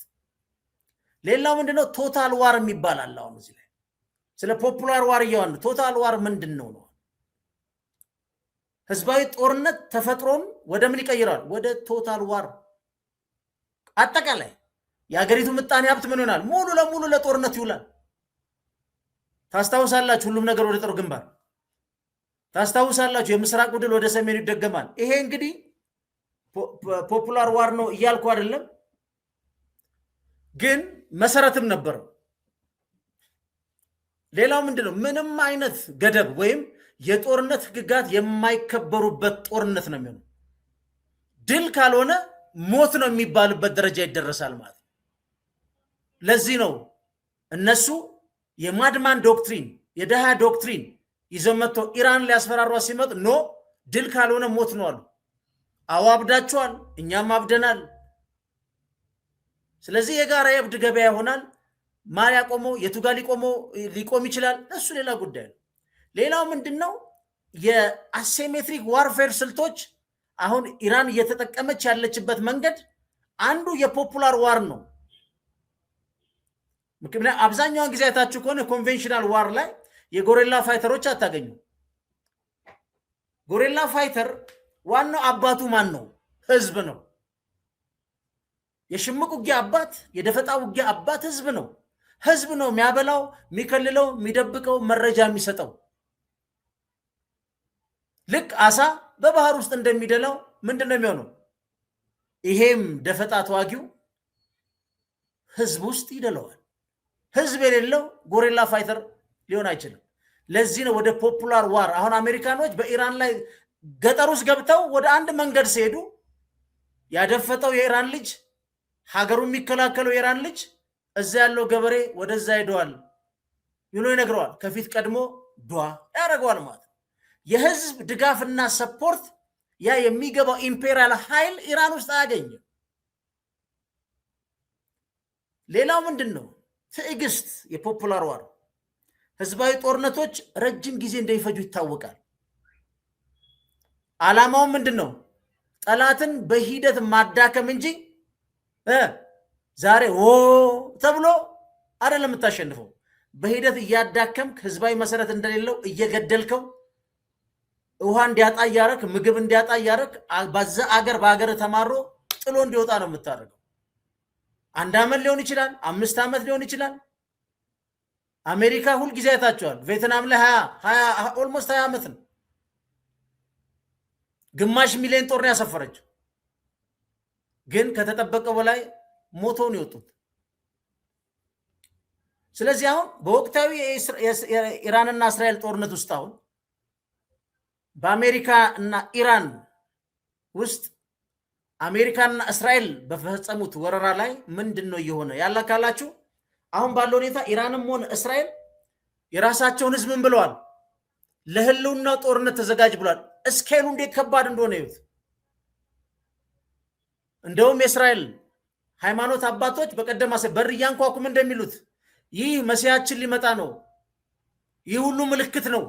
ሌላው ምንድነው? ቶታል ዋር የሚባል አለ። አሁን እዚህ ላይ ስለ ፖፑላር ዋር እያወራን ቶታል ዋር ምንድነው ነው? ህዝባዊ ጦርነት ተፈጥሮን ወደ ምን ይቀይራል? ወደ ቶታል ዋር። አጠቃላይ የሀገሪቱ ምጣኔ ሀብት ምን ይሆናል? ሙሉ ለሙሉ ለጦርነት ይውላል። ታስታውሳላችሁ፣ ሁሉም ነገር ወደ ጦር ግንባር። ታስታውሳላችሁ፣ የምስራቅ ድል ወደ ሰሜኑ ይደገማል። ይሄ እንግዲህ ፖፑላር ዋር ነው እያልኩ አይደለም፣ ግን መሰረትም ነበረው። ሌላው ምንድነው? ምንም አይነት ገደብ ወይም የጦርነት ህግጋት የማይከበሩበት ጦርነት ነው የሚሆነው። ድል ካልሆነ ሞት ነው የሚባልበት ደረጃ ይደረሳል ማለት ነው። ለዚህ ነው እነሱ የማድማን ዶክትሪን የደሃ ዶክትሪን ይዘው መጥተው ኢራን ሊያስፈራሯ ሲመጡ ኖ ድል ካልሆነ ሞት ነው አሉ። አዋብዳቸዋል፣ እኛም አብደናል። ስለዚህ የጋራ የእብድ ገበያ ይሆናል። ማን ያቆመው የቱ ጋር ሊቆም ይችላል? እሱ ሌላ ጉዳይ ነው። ሌላው ምንድነው? የአሴሜትሪክ ዋርፌር ስልቶች አሁን ኢራን እየተጠቀመች ያለችበት መንገድ አንዱ የፖፑላር ዋር ነው። ምክንያቱም አብዛኛውን ጊዜ አይታችሁ ከሆነ ኮንቬንሽናል ዋር ላይ የጎሬላ ፋይተሮች አታገኙ። ጎሬላ ፋይተር ዋናው አባቱ ማን ነው? ህዝብ ነው። የሽምቅ ውጊያ አባት፣ የደፈጣ ውጊያ አባት ህዝብ ነው። ህዝብ ነው የሚያበላው፣ የሚከልለው፣ የሚደብቀው፣ መረጃ የሚሰጠው። ልክ አሳ በባህር ውስጥ እንደሚደላው ምንድነው የሚሆነው? ይሄም ደፈጣ ተዋጊው ህዝብ ውስጥ ይደለዋል። ህዝብ የሌለው ጎሬላ ፋይተር ሊሆን አይችልም። ለዚህ ነው ወደ ፖፑላር ዋር አሁን አሜሪካኖች በኢራን ላይ ገጠር ውስጥ ገብተው ወደ አንድ መንገድ ሲሄዱ ያደፈጠው የኢራን ልጅ ሀገሩ የሚከላከለው የኢራን ልጅ እዛ ያለው ገበሬ ወደዛ ሄደዋል ይሎ ይነግረዋል። ከፊት ቀድሞ ዱዓ ያደርገዋል ማለት የህዝብ ድጋፍና ሰፖርት ያ የሚገባው ኢምፔሪያል ኃይል ኢራን ውስጥ አያገኝም። ሌላው ምንድነው? ትዕግስት። የፖፑላር ዋር ህዝባዊ ጦርነቶች ረጅም ጊዜ እንደሚፈጁ ይታወቃል። ዓላማው ምንድነው? ጠላትን በሂደት ማዳከም እንጂ ዛሬ ተብሎ አይደለም የምታሸንፈው። በሂደት እያዳከምክ ህዝባዊ መሰረት እንደሌለው እየገደልከው ውሃ እንዲያጣ እያረክ ምግብ እንዲያጣ እያረክ በዛ አገር በአገር ተማሮ ጥሎ እንዲወጣ ነው የምታደርገው። 1 ዓመት ሊሆን ይችላል፣ 5 ዓመት ሊሆን ይችላል። አሜሪካ ሁል ጊዜ አይታቸዋል። ቬትናም ላይ 20 ኦልሞስት 20 ዓመት ነው። ግማሽ ሚሊዮን ጦር ነው ያሰፈረችው። ግን ከተጠበቀው በላይ ሞተውን ይወጡት። ስለዚህ አሁን በወቅታዊ የኢራንና እስራኤል ጦርነት ውስጥ አሁን በአሜሪካ እና ኢራን ውስጥ አሜሪካና እስራኤል በፈጸሙት ወረራ ላይ ምንድነው እየሆነ ያለ ካላችሁ አሁን ባለው ሁኔታ ኢራንም ሆነ እስራኤል የራሳቸውን ህዝብ ምን ብለዋል? ለህልውና ጦርነት ተዘጋጅ ብሏል። እስኬሉ እንዴት ከባድ እንደሆነ ይሁት። እንደውም የእስራኤል ሃይማኖት አባቶች በቀደም በር እያንኳኩም እንደሚሉት ይህ መሲያችን ሊመጣ ነው፣ ይህ ሁሉ ምልክት ነው፣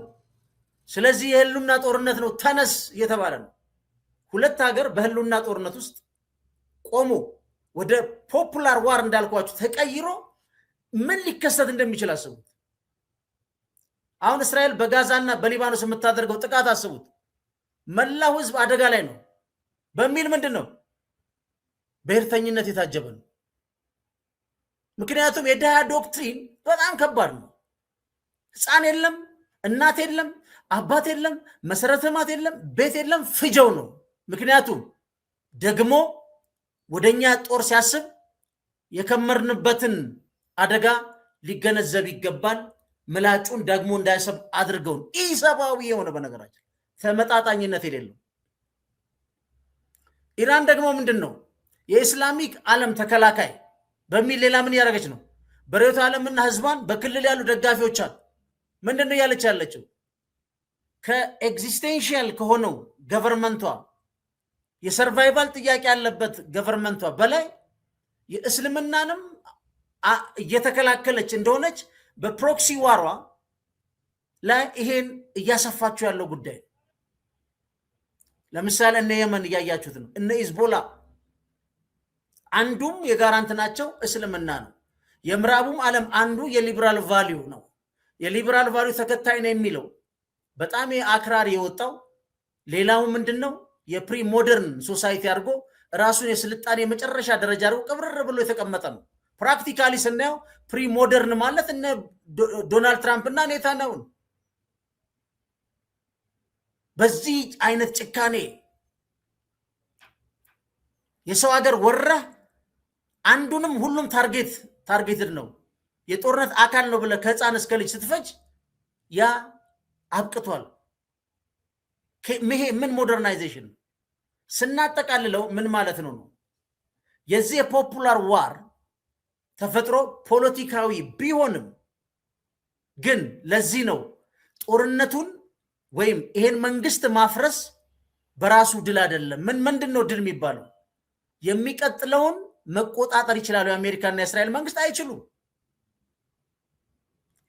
ስለዚህ የህልውና ጦርነት ነው ተነስ እየተባለ ነው። ሁለት ሀገር በህልውና ጦርነት ውስጥ ቆሞ ወደ ፖፑላር ዋር እንዳልኳችሁ ተቀይሮ ምን ሊከሰት እንደሚችል አስቡት። አሁን እስራኤል በጋዛና በሊባኖስ የምታደርገው ጥቃት አስቡት። መላው ህዝብ አደጋ ላይ ነው በሚል ምንድን ነው ብሔርተኝነት የታጀበ ነው። ምክንያቱም የድሃ ዶክትሪን በጣም ከባድ ነው። ህፃን የለም፣ እናት የለም፣ አባት የለም፣ መሰረተ ልማት የለም፣ ቤት የለም፣ ፍጀው ነው። ምክንያቱም ደግሞ ወደኛ ጦር ሲያስብ የከመርንበትን አደጋ ሊገነዘብ ይገባል። ምላጩን ደግሞ እንዳያሰብ አድርገውን ኢሰብአዊ የሆነ በነገራችን ተመጣጣኝነት የሌለው ኢራን ደግሞ ምንድን ነው የኢስላሚክ ዓለም ተከላካይ በሚል ሌላ ምን ያደረገች ነው? በርዕዮተ ዓለምና ህዝቧን በክልል ያሉ ደጋፊዎች አሉ። ምንድን ነው ያለች ያለችው? ከኤግዚስቴንሺያል ከሆነው ገቨርንመንቷ የሰርቫይቫል ጥያቄ ያለበት ገቨርንመንቷ በላይ የእስልምናንም እየተከላከለች እንደሆነች በፕሮክሲ ዋሯ ላይ ይሄን እያሰፋችሁ ያለው ጉዳይ። ለምሳሌ እነ የመን እያያችሁት ነው። እነ ሂዝቦላ አንዱም የጋራንት ናቸው እስልምና ነው። የምዕራቡም ዓለም አንዱ የሊበራል ቫሊዩ ነው። የሊበራል ቫሊዩ ተከታይ ነው የሚለው በጣም አክራሪ የወጣው ሌላው ምንድን ነው የፕሪ ሞደርን ሶሳይቲ አድርጎ ራሱን የስልጣኔ መጨረሻ ደረጃ አድርጎ ቅብርር ብሎ የተቀመጠ ነው። ፕራክቲካሊ ስናየው ፕሪ ሞደርን ማለት እነ ዶናልድ ትራምፕ እና ኔታንያሁ ነው። በዚህ አይነት ጭካኔ የሰው ሀገር ወረህ አንዱንም ሁሉም ታርጌትድ ነው የጦርነት አካል ነው ብለህ ከህፃን እስከ ልጅ ስትፈጅ ያ አብቅቷል። ይሄ ምን ሞደርናይዜሽን ስናጠቃልለው ምን ማለት ነው? የዚህ የፖፑላር ዋር ተፈጥሮ ፖለቲካዊ ቢሆንም ግን ለዚህ ነው ጦርነቱን ወይም ይሄን መንግስት ማፍረስ በራሱ ድል አይደለም። ምንድን ነው ድል የሚባለው? የሚቀጥለውን መቆጣጠር ይችላሉ። የአሜሪካና የእስራኤል መንግስት አይችሉም።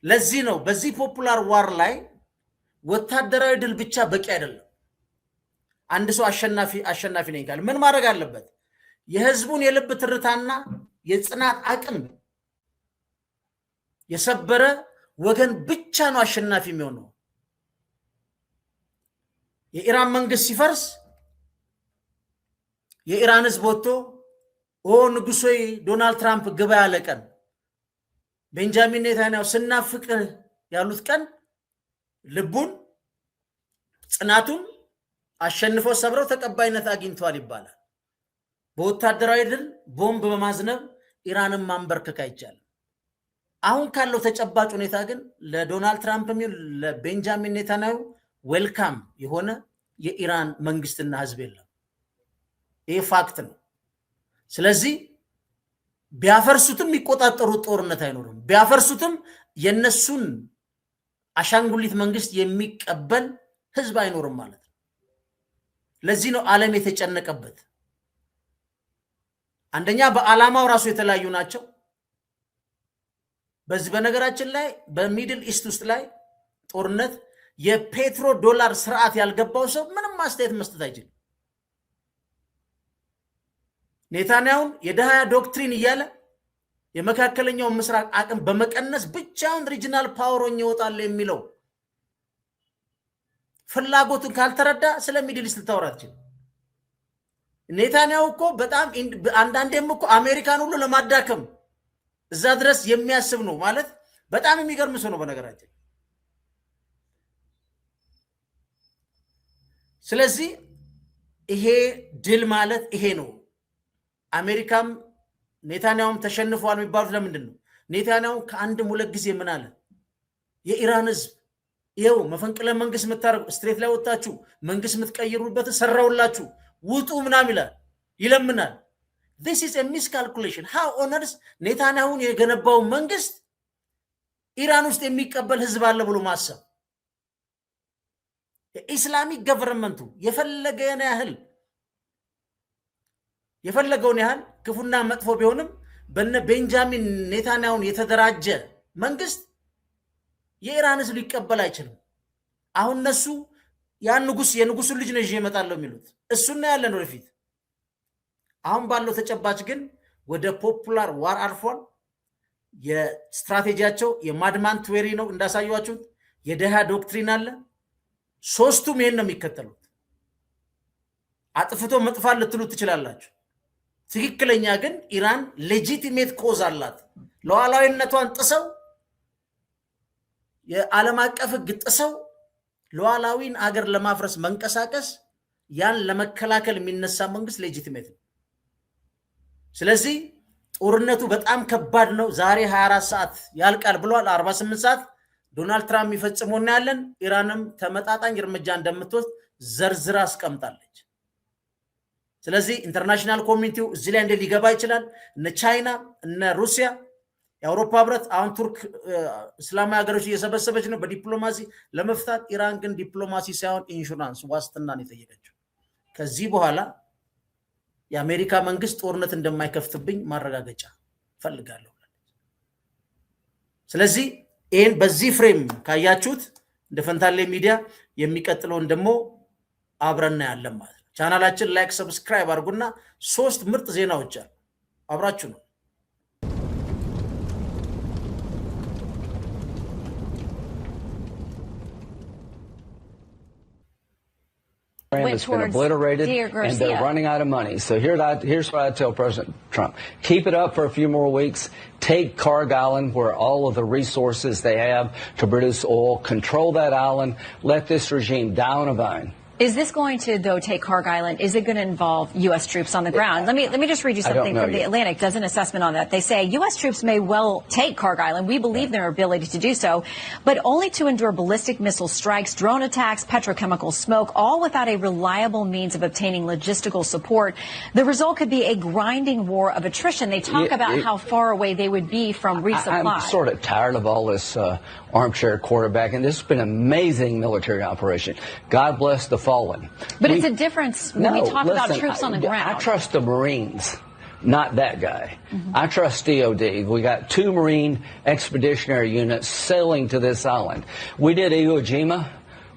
ለዚህ ነው በዚህ ፖፑላር ዋር ላይ ወታደራዊ ድል ብቻ በቂ አይደለም። አንድ ሰው አሸናፊ ነኝ ካለ ምን ማድረግ አለበት? የህዝቡን የልብ ትርታና የጽናት አቅም የሰበረ ወገን ብቻ ነው አሸናፊ የሚሆነው። የኢራን መንግስት ሲፈርስ የኢራን ህዝብ ወጥቶ ንጉሶይ ዶናልድ ትራምፕ ግባ ያለ ቀን፣ ቤንጃሚን ኔታንያሁ ስናፍቅ ያሉት ቀን ልቡን ጽናቱን አሸንፎ ሰብረው ተቀባይነት አግኝቷል ይባላል። በወታደራዊ ድል ቦምብ በማዝነብ ኢራንን ማንበርከክ አይቻልም። አሁን ካለው ተጨባጭ ሁኔታ ግን ለዶናልድ ትራምፕ የሚሆን ለቤንጃሚን ኔታንያሁ ዌልካም የሆነ የኢራን መንግስትና ህዝብ የለም። ይህ ፋክት ነው። ስለዚህ ቢያፈርሱትም የሚቆጣጠሩት ጦርነት አይኖርም። ቢያፈርሱትም የነሱን አሻንጉሊት መንግስት የሚቀበል ህዝብ አይኖርም ማለት ነው። ለዚህ ነው ዓለም የተጨነቀበት። አንደኛ በዓላማው ራሱ የተለያዩ ናቸው። በዚህ በነገራችን ላይ በሚድል ኢስት ውስጥ ላይ ጦርነት የፔትሮ ዶላር ስርዓት ያልገባው ሰው ምንም አስተያየት መስጠት አይችልም። ኔታንያሁን የደሃያ ዶክትሪን እያለ የመካከለኛውን ምስራቅ አቅም በመቀነስ ብቻውን ሪጂናል ፓወሮኝ ይወጣል የሚለው ፍላጎቱን ካልተረዳ ስለ ሚድል ኢስት ልታወራ አትችልም። ኔታንያሁ እኮ በጣም አንዳንዴም እኮ አሜሪካን ሁሉ ለማዳከም እዛ ድረስ የሚያስብ ነው ማለት በጣም የሚገርም ሰው ነው በነገራችን። ስለዚህ ይሄ ድል ማለት ይሄ ነው። አሜሪካም ኔታንያሁም ተሸንፈዋል የሚባሉት ለምንድን ነው? ኔታንያሁ ከአንድም ሁለት ጊዜ ምን አለ? የኢራን ህዝብ ይኸው መፈንቅለ መንግስት የምታደርጉ ስትሬት ላይ ወጣችሁ መንግስት የምትቀይሩበት ሰራውላችሁ ውጡ ምናምን ይላል፣ ይለምናል። this is a miscalculation. how honors ኔታንያሁን የገነባው መንግስት ኢራን ውስጥ የሚቀበል ህዝብ አለ ብሎ ማሰብ? የኢስላሚክ ገቨርንመንቱ የፈለገውን ያህል ክፉና መጥፎ ቢሆንም በነ ቤንጃሚን ኔታንያሁን የተደራጀ መንግስት የኢራን ህዝብ ሊቀበል አይችልም። አሁን እነሱ የንጉሱን ልጅ ነው ይዤ እመጣለሁ የሚሉት እሱና ያለን ወደፊት። አሁን ባለው ተጨባጭ ግን ወደ ፖፑላር ዋር አልፏል። የስትራቴጂያቸው የማድማን ቲዎሪ ነው እንዳሳያችሁት፣ የደሃ ዶክትሪን አለ። ሶስቱም ይሄን ነው የሚከተሉት። አጥፍቶ መጥፋት ልትሉ ትችላላችሁ። ትክክለኛ ግን ኢራን ሌጂቲሜት ኮዝ አላት። ሉዓላዊነቷን ጥሰው የዓለም አቀፍ ህግ ጥሰው ሉዓላዊን አገር ለማፍረስ መንቀሳቀስ፣ ያን ለመከላከል የሚነሳ መንግስት ሌጂቲሜት ነው። ስለዚህ ጦርነቱ በጣም ከባድ ነው። ዛሬ 24 ሰዓት ያልቃል ብሏል። 48 ሰዓት ዶናልድ ትራምፕ የሚፈጽመው እናያለን። ኢራንም ተመጣጣኝ እርምጃ እንደምትወስድ ዘርዝራ አስቀምጣለች። ስለዚህ ኢንተርናሽናል ኮሚኒቲው እዚህ ላይ እንደ ሊገባ ይችላል። እነ ቻይና፣ እነ ሩሲያ፣ የአውሮፓ ህብረት፣ አሁን ቱርክ እስላማዊ ሀገሮች እየሰበሰበች ነው በዲፕሎማሲ ለመፍታት። ኢራን ግን ዲፕሎማሲ ሳይሆን ኢንሹራንስ ዋስትናን የጠየቀችው። ከዚህ በኋላ የአሜሪካ መንግስት ጦርነት እንደማይከፍትብኝ ማረጋገጫ ፈልጋለሁ። ስለዚህ ይህን በዚህ ፍሬም ካያችሁት እንደ ፈንታሌ ሚዲያ የሚቀጥለውን ደግሞ አብረና ያለን ማለት ነው። ቻናላችን ላይክ፣ ሰብስክራይብ አድርጉና 3 ምርጥ ዜናዎች አሉ። አብራችሁ ነው። It's been obliterated and they're running out of money. So here's what I tell President Trump. Keep it up for a few more weeks. Take Carg Island, where all of the resources they have to produce oil. Control that island. Let this regime die on a vine. Is this going to, though, take Carg Island? Is it going to involve U.S. troops on the ground? Let me just read you something from The Atlantic. Does an assessment on that. They say U.S. troops may well take Carg Island. We believe in their ability to do so, but only to endure ballistic missile strikes, drone attacks, petrochemical smoke, all without a reliable means of obtaining logistical support. The result could be a grinding war of attrition. They talk about how far away they would be from resupply. I'm sort of tired of all this armchair quarterbacking. This has been an amazing military operation. God bless the fallen. But it's a difference when we talk about troops on the ground. I trust the Marines, not that guy. I trust DOD. We got 2 Marine expeditionary units sailing to this island. We did Iwo Jima.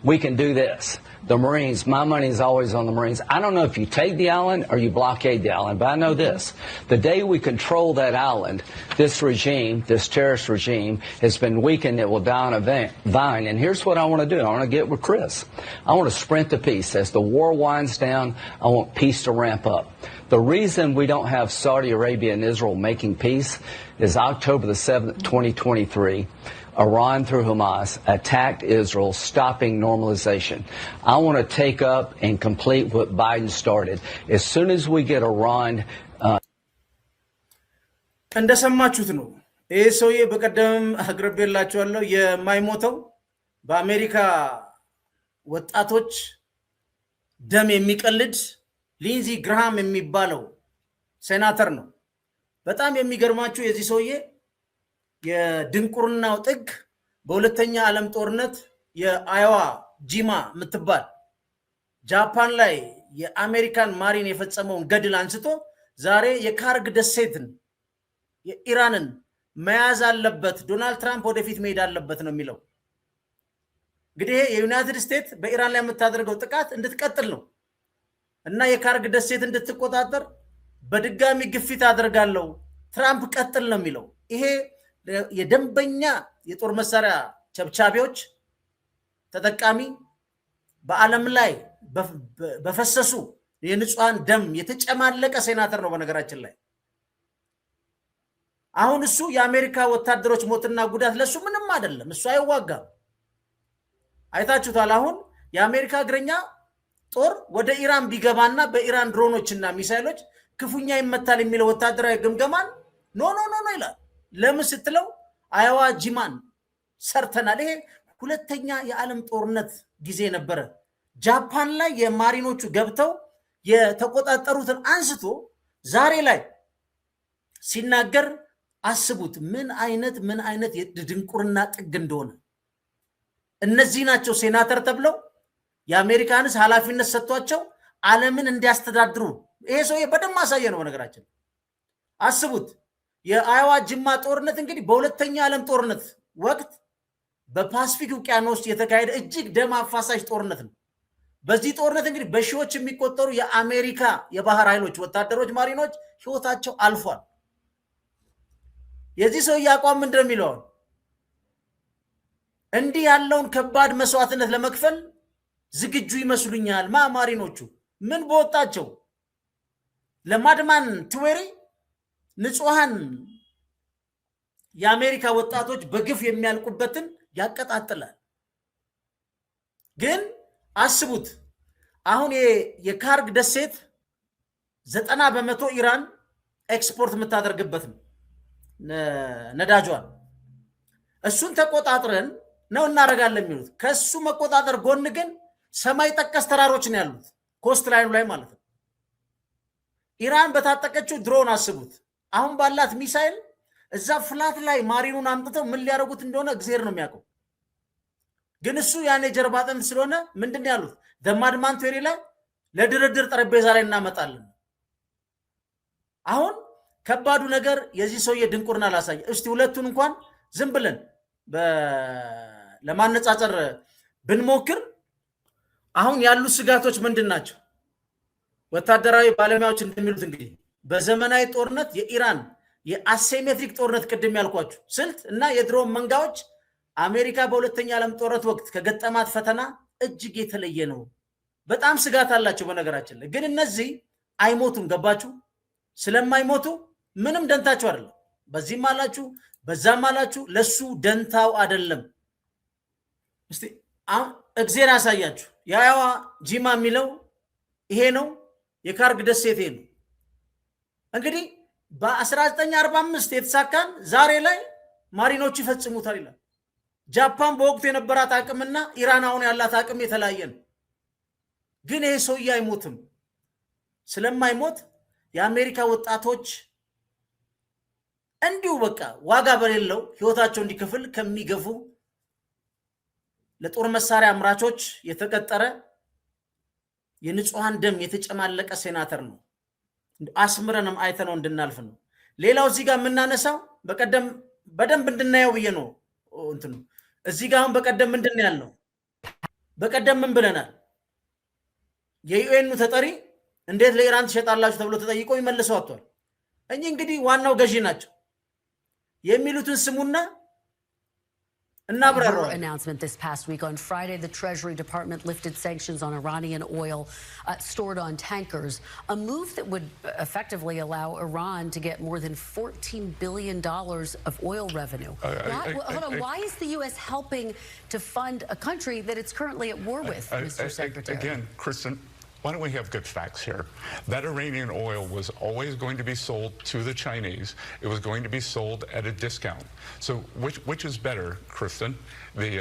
We can do this. The Marines, my money is always on the Marines. I don't know if you take the island or you blockade the island, but I know this. The day we control that island, this regime, this terrorist regime, has been weakened. It will die on a vine. And here's what I want to do. I want to get with Chris. I want to sprint to peace. As the war winds down, I want peace to ramp up. The reason we don't have Saudi Arabia and Israel making peace is October the 7th, 2023. Iran through Hamas attacked Israel, stopping normalization. I want to take up and complete what Biden started. As soon as we get Iran... እንደሰማችሁት ነው። ይህ ሰውዬ በቀደም አቅርቤላችኋለሁ። የማይሞተው በአሜሪካ ወጣቶች ደም የሚቀልድ ሊንዚ ግራሃም የሚባለው ሴናተር ነው። በጣም የሚገርማችሁ የዚህ ሰውዬ የድንቁርናው ጥግ በሁለተኛ ዓለም ጦርነት የአይዋ ጂማ የምትባል ጃፓን ላይ የአሜሪካን ማሪን የፈጸመውን ገድል አንስቶ ዛሬ የካርግ ደሴትን የኢራንን መያዝ አለበት፣ ዶናልድ ትራምፕ ወደፊት መሄድ አለበት ነው የሚለው። እንግዲህ የዩናይትድ ስቴትስ በኢራን ላይ የምታደርገው ጥቃት እንድትቀጥል ነው እና የካርግ ደሴት እንድትቆጣጠር በድጋሚ ግፊት አደርጋለሁ፣ ትራምፕ ቀጥል ነው የሚለው። ይሄ የደንበኛ የጦር መሳሪያ ቸብቻቢዎች ተጠቃሚ በዓለም ላይ በፈሰሱ የንጹሃን ደም የተጨማለቀ ሴናተር ነው በነገራችን ላይ። አሁን እሱ የአሜሪካ ወታደሮች ሞትና ጉዳት ለሱ ምንም አይደለም፣ እሱ አይዋጋም። አይታችሁታል። አሁን የአሜሪካ እግረኛ ጦር ወደ ኢራን ቢገባና በኢራን ድሮኖችና ሚሳይሎች ክፉኛ ይመታል የሚለው ወታደራዊ ግምገማን ኖ ኖ ኖ ኖ ይላል። ለምን ስትለው አያዋ ጂማን ሰርተናል። ይሄ ሁለተኛ የዓለም ጦርነት ጊዜ ነበረ። ጃፓን ላይ የማሪኖቹ ገብተው የተቆጣጠሩትን አንስቶ ዛሬ ላይ ሲናገር አስቡት ምን አይነት የድንቁርና ጥግ እንደሆነ። እነዚህ ናቸው ሴናተር ተብለው የአሜሪካንስ ኃላፊነት ሰጥቷቸው ዓለምን እንዲያስተዳድሩ። ይሄ ሰውዬ በደንብ ማሳየ ነው። በነገራችን አስቡት የአይዋ ጅማ ጦርነት እንግዲህ በሁለተኛው ዓለም ጦርነት ወቅት በፓሲፊክ ውቅያኖስ የተካሄደ እጅግ ደም አፋሳሽ ጦርነት ነው። በዚህ ጦርነት እንግዲህ በሺዎች የሚቆጠሩ የአሜሪካ የባህር ኃይሎች ወታደሮች፣ ማሪኖች ህይወታቸው አልፏል። የዚህ ሰውዬ አቋም ምንድን ነው የሚለው? እንዲህ ያለውን ከባድ መስዋዕትነት ለመክፈል ዝግጁ ይመስሉኛል። ማሪኖቹ ምን በወጣቸው ለማድማን ትዌሪ ንጹሃን የአሜሪካ ወጣቶች በግፍ የሚያልቁበትን ያቀጣጥላል። ግን አስቡት አሁን የካርግ ደሴት 90% ኢራን ኤክስፖርት የምታደርግበት ነው ነዳጇን። እሱን ተቆጣጥረን ነው እናደርጋለን የሚሉት። ከሱ መቆጣጠር ጎን ግን ሰማይ ጠቀስ ተራሮች ነው ያሉት ኮስት ላይኑ ላይ ማለት ነው። ኢራን በታጠቀችው ድሮን አስቡት። አሁን ባላት ሚሳይል እዛ ፍላት ላይ ማሪኑን አምጥተው ምን ሊያደርጉት እንደሆነ እግዚአብሔር ነው የሚያውቀው። ግን እሱ ያኔ ጀርባ አጥንት ስለሆነ ምንድን ነው ያሉት? ደማድማን ቴሪ ላይ ለድርድር ጠረጴዛ ላይ እናመጣለን። አሁን ከባዱ ነገር የዚህ ሰውዬ ድንቁርና ላሳየ። እስቲ ሁለቱን እንኳን ዝም ብለን ለማነጻጸር ብንሞክር አሁን ያሉ ስጋቶች ምንድን ናቸው? ወታደራዊ ባለሙያዎች እንደሚሉት እንግዲህ በዘመናዊ ጦርነት የኢራን የአሴሜትሪክ ጦርነት ቅድም ያልኳችሁ ስልት እና የድሮን መንጋዎች አሜሪካ በሁለተኛ ዓለም ጦርነት ወቅት ከገጠማት ፈተና እጅግ የተለየ ነው። በጣም ስጋት አላቸው። በነገራችን ላይ ግን እነዚህ አይሞቱም። ገባችሁ? ስለማይሞቱ ምንም ደንታቸው አይደለም። በዚህም አላችሁ በዛም አላችሁ፣ ለሱ ደንታው አይደለም። እስቲ አሁን እግዚአብሔር ያሳያችሁ። የአይዋ ጂማ የሚለው ይሄ ነው። የካርግ ደሴት ነው። እንግዲህ በ1945 የተሳካን ዛሬ ላይ ማሪኖቹ ይፈጽሙታል ይላል። ጃፓን በወቅቱ የነበራት አቅምና ኢራን አሁን ያላት አቅም የተለያየ ነው። ግን ይሄ ሰውዬ አይሞትም። ስለማይሞት የአሜሪካ ወጣቶች እንዲሁ በቃ ዋጋ በሌለው ህይወታቸው እንዲከፍል ከሚገፉ ለጦር መሳሪያ አምራቾች የተቀጠረ የንጹሃን ደም የተጨማለቀ ሴናተር ነው። አስምረንም አይተነው እንድናልፍ ነው። ሌላው እዚህ ጋር የምናነሳው በቀደም በደንብ እንድናየው ብዬ ነው እንትኑ እዚህ ጋር አሁን በቀደም ምንድን ያልነው? በቀደም ምን ብለናል? የዩኤኑ ተጠሪ እንዴት ለኢራን ትሸጣላችሁ ተብሎ ተጠይቆ ይመልሰው አጥቷል። እኚህ እንግዲህ ዋናው ገዢ ናቸው የሚሉትን ስሙና announcement this past week. On Friday, the Treasury Department lifted sanctions on Iranian oil stored on tankers, a move that would effectively allow Iran to get more than $14 billion of oil revenue. Why is the U.S. helping to fund a country that it's currently at war with, Mr. Secretary? Again, Kristen, why don't we have good facts here? That Iranian oil was always going to be sold to the Chinese. It was going to be sold at a discount. So which is better, Kristen? Which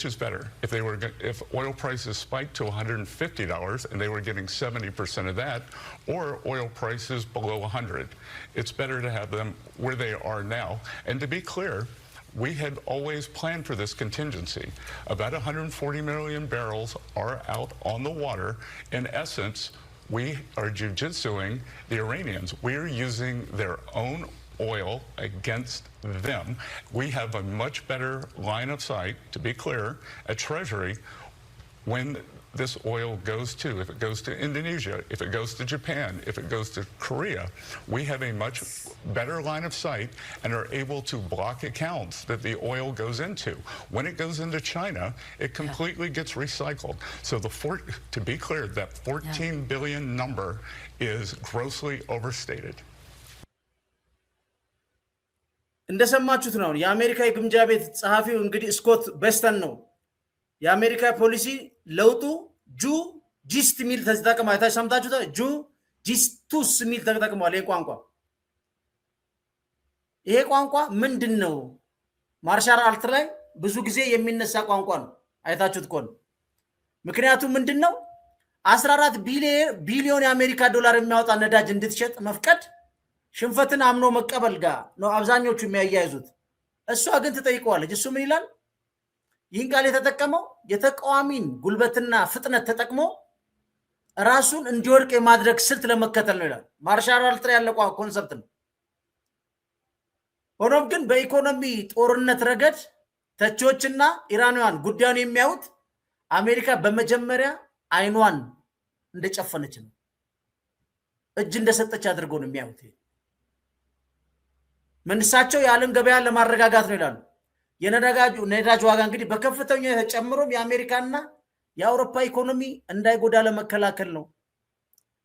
is better? If oil prices spiked to $150 and they were getting 70% of that, or oil prices below 100, it's better to have them where they are now. And to be clear, we had always planned for this contingency. About 140 million barrels are out on the water. In essence, we are jiu-jitsuing the Iranians. We are using their own oil against them. We have a much better line of sight, to be clear, at Treasury. when this oil goes to, if it goes to Indonesia, if it goes to Japan, if it goes to Korea, we have a much better line of sight and are able to block accounts that the oil goes into. When it goes into China, it completely gets recycled. So to be clear, that 14 billion number is grossly overstated. እንደሰማችሁት ነው የአሜሪካ የግምጃ ቤት ጸሐፊው እንግዲህ ስኮት ቤስተን ነው የአሜሪካ ፖሊሲ ለውጡ ጂስት ሚል ተጠቅማ አይታችሁ ሰምታችሁታል ጂስቱስ ሚል ተጠቅሟል ይሄ ቋንቋ ምንድነው ማርሻል አርት ላይ ብዙ ጊዜ የሚነሳ ቋንቋ ነው አይታችሁት ኮን ምክንያቱም ምንድነው 14 ቢሊዮን የአሜሪካ ዶላር የሚያወጣ ነዳጅ እንድትሸጥ መፍቀድ ሽንፈትን አምኖ መቀበል ጋር ነው አብዛኞቹ የሚያያይዙት እሷ ግን ትጠይቀዋለች እሱ ምን ይላል ይህን ቃል የተጠቀመው የተቃዋሚን ጉልበትና ፍጥነት ተጠቅሞ ራሱን እንዲወድቅ የማድረግ ስልት ለመከተል ነው ይላል ማርሻል አርት ላይ ያለው ኮንሰፕት ነው ሆኖም ግን በኢኮኖሚ ጦርነት ረገድ ተቾችና ኢራናውያን ጉዳዩን የሚያዩት አሜሪካ በመጀመሪያ አይኗን እንደጨፈነች ነው እጅ እንደሰጠች አድርገው ነው የሚያዩት መንሳቸው የዓለም ገበያ ለማረጋጋት ነው ይላሉ የነዳጅ ዋጋ እንግዲህ በከፍተኛ ተጨምሮም የአሜሪካና የአውሮፓ ኢኮኖሚ እንዳይጎዳ ለመከላከል ነው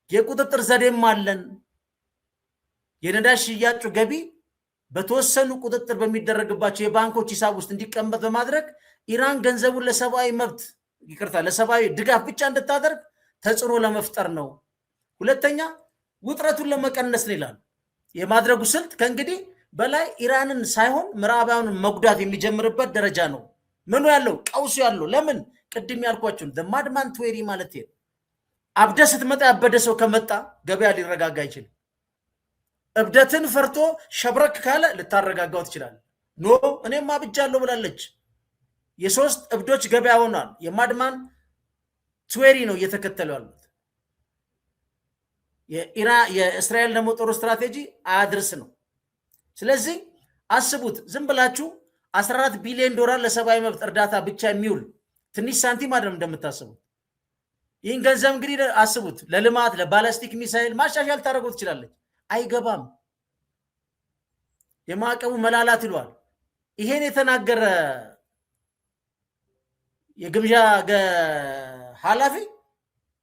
የቁጥጥር ዘዴም አለን የነዳጅ ሽያጩ ገቢ በተወሰኑ ቁጥጥር በሚደረግባቸው የባንኮች ሂሳብ ውስጥ እንዲቀመጥ በማድረግ ኢራን ገንዘቡን ለሰብአዊ ድጋፍ ብቻ እንድታደርግ ተጽዕኖ ለመፍጠር ነው ሁለተኛ ውጥረቱን ለመቀነስ ነው ይላሉ የማድረጉ ስልት ከእንግዲህ በላይ ኢራንን ሳይሆን ምዕራባውያንን መጉዳት የሚጀምርበት ደረጃ ነው ምኑ ያለው ቀውሱ ያለው ለምን ቅድም ያልኳችሁ ማድማን ትዌሪ ማለት ነው አብደ ስትመጣ ያበደ ሰው ከመጣ ገበያ ሊረጋጋ ይችላል እብደትን ፈርቶ ሸብረክ ካለ ልታረጋጋው ትችላል ኖ እኔማ አብጃለሁ ብላለች የሶስት እብዶች ገበያ ሆኗል የማድማን ትዌሪ ነው እየተከተለው ያሉት የእስራኤል ደግሞ ጦር ስትራቴጂ አያድርስ ነው ስለዚህ አስቡት ዝም ብላችሁ 14 ቢሊዮን ዶላር ለሰብአዊ መብት እርዳታ ብቻ የሚውል ትንሽ ሳንቲም አይደለም እንደምታስቡት ይህን ገንዘብ እንግዲህ አስቡት ለልማት ለባላስቲክ ሚሳኤል ማሻሻል ታደርጉት ይችላልች አይገባም የማዕቀቡ መላላት ይሏል ይሄን የተናገረ የግምጃ ኃላፊ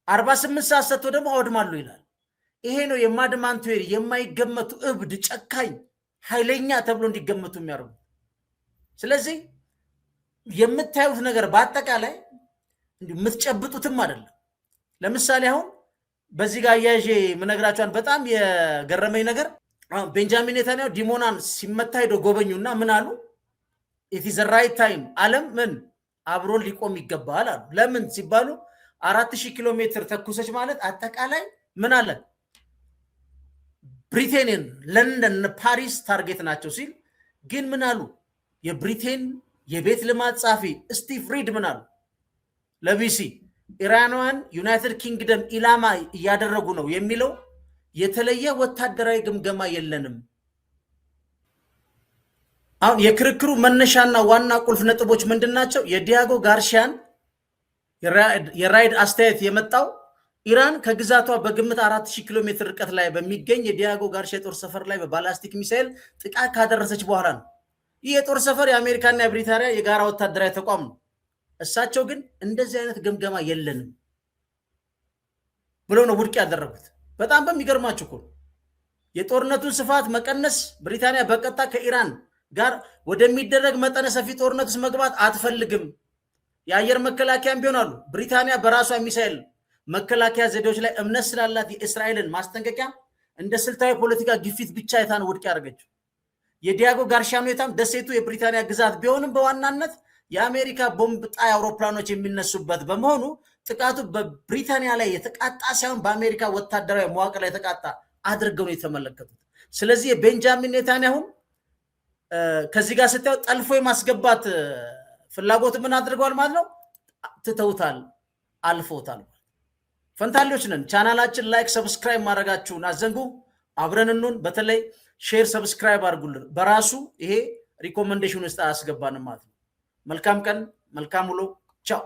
48 ሰዓት ሰጥቶ ደግሞ አወድማሉ ይላል ይሄ ነው የማድማን ትዌሪ የማይገመቱ እብድ ጨካኝ ኃይለኛ ተብሎ እንዲገመቱ የሚያደርጉ ስለዚህ የምታዩት ነገር በአጠቃላይ የምትጨብጡትም አይደለም ለምሳሌ አሁን በዚህ ጋር ያጄ ምነግራቸዋን በጣም የገረመኝ ነገር ቤንጃሚን ኔታንያሁ ዲሞናን ሲመታ ሄዶ ጎበኙና ምን አሉ it is the right time ዓለም ምን አብሮን ሊቆም ይገባል አሉ ለምን ሲባሉ 4000 ኪሎ ሜትር ተኩሰች ማለት አጠቃላይ ምን አለ ብሪቴንን ለንደን ፓሪስ ታርጌት ናቸው ሲል ግን ምን አሉ የብሪቴን የቤት ልማት ጻፊ ስቲቭ ሪድ ምን አሉ ለቢሲ ኢራናውያን ዩናይትድ ኪንግደም ኢላማ እያደረጉ ነው የሚለው የተለየ ወታደራዊ ግምገማ የለንም አሁን የክርክሩ መነሻና ዋና ቁልፍ ነጥቦች ምንድናቸው የዲያጎ ጋርሺያን የራይድ አስተያየት የመጣው ኢራን ከግዛቷ በግምት 4000 ኪሎ ሜትር ርቀት ላይ በሚገኝ የዲያጎ ጋርሺያ ጦር ሰፈር ላይ በባላስቲክ ሚሳኤል ጥቃት ካደረሰች በኋላ ነው ይህ የጦር ሰፈር የአሜሪካና የብሪታንያ የጋራ ወታደራዊ ተቋም ነው እሳቸው ግን እንደዚህ አይነት ግምገማ የለንም ብሎ ነው ውድቅ ያደረጉት በጣም በሚገርማችሁ እኮ የጦርነቱን ስፋት መቀነስ ብሪታንያ በቀጥታ ከኢራን ጋር ወደሚደረግ መጠነ ሰፊ ጦርነት ውስጥ መግባት አትፈልግም የአየር መከላከያም ቢሆናሉ ብሪታንያ በራሷ ሚሳኤል መከላከያ ዘዴዎች ላይ እምነት ስላላት የእስራኤልን ማስጠንቀቂያ እንደ ስልታዊ ፖለቲካ ግፊት ብቻ የታን ውድቅ ያደረገችው የዲያጎ ጋርሺያ ሁኔታም ደሴቱ የብሪታንያ ግዛት ቢሆንም በዋናነት የአሜሪካ ቦምብ ጣይ አውሮፕላኖች የሚነሱበት በመሆኑ ጥቃቱ በብሪታንያ ላይ የተቃጣ ሳይሆን በአሜሪካ ወታደራዊ መዋቅር ላይ የተቃጣ አድርገው ነው የተመለከቱት ስለዚህ የቤንጃሚን ኔታንያሁ ከዚህ ጋር ስታዩ ጠልፎ የማስገባት ፍላጎት ምን አድርገዋል ማለት ነው ትተውታል አልፎታል ፈንታሌዎች ነን ቻናላችን ላይክ ሰብስክራይብ ማድረጋችሁን አዘንጉ አብረንኑን በተለይ ሼር ሰብስክራይብ አድርጉልን በራሱ ይሄ ሪኮመንዴሽን ውስጥ አያስገባንም ማለት ነው መልካም ቀን መልካም ውሎ ቻው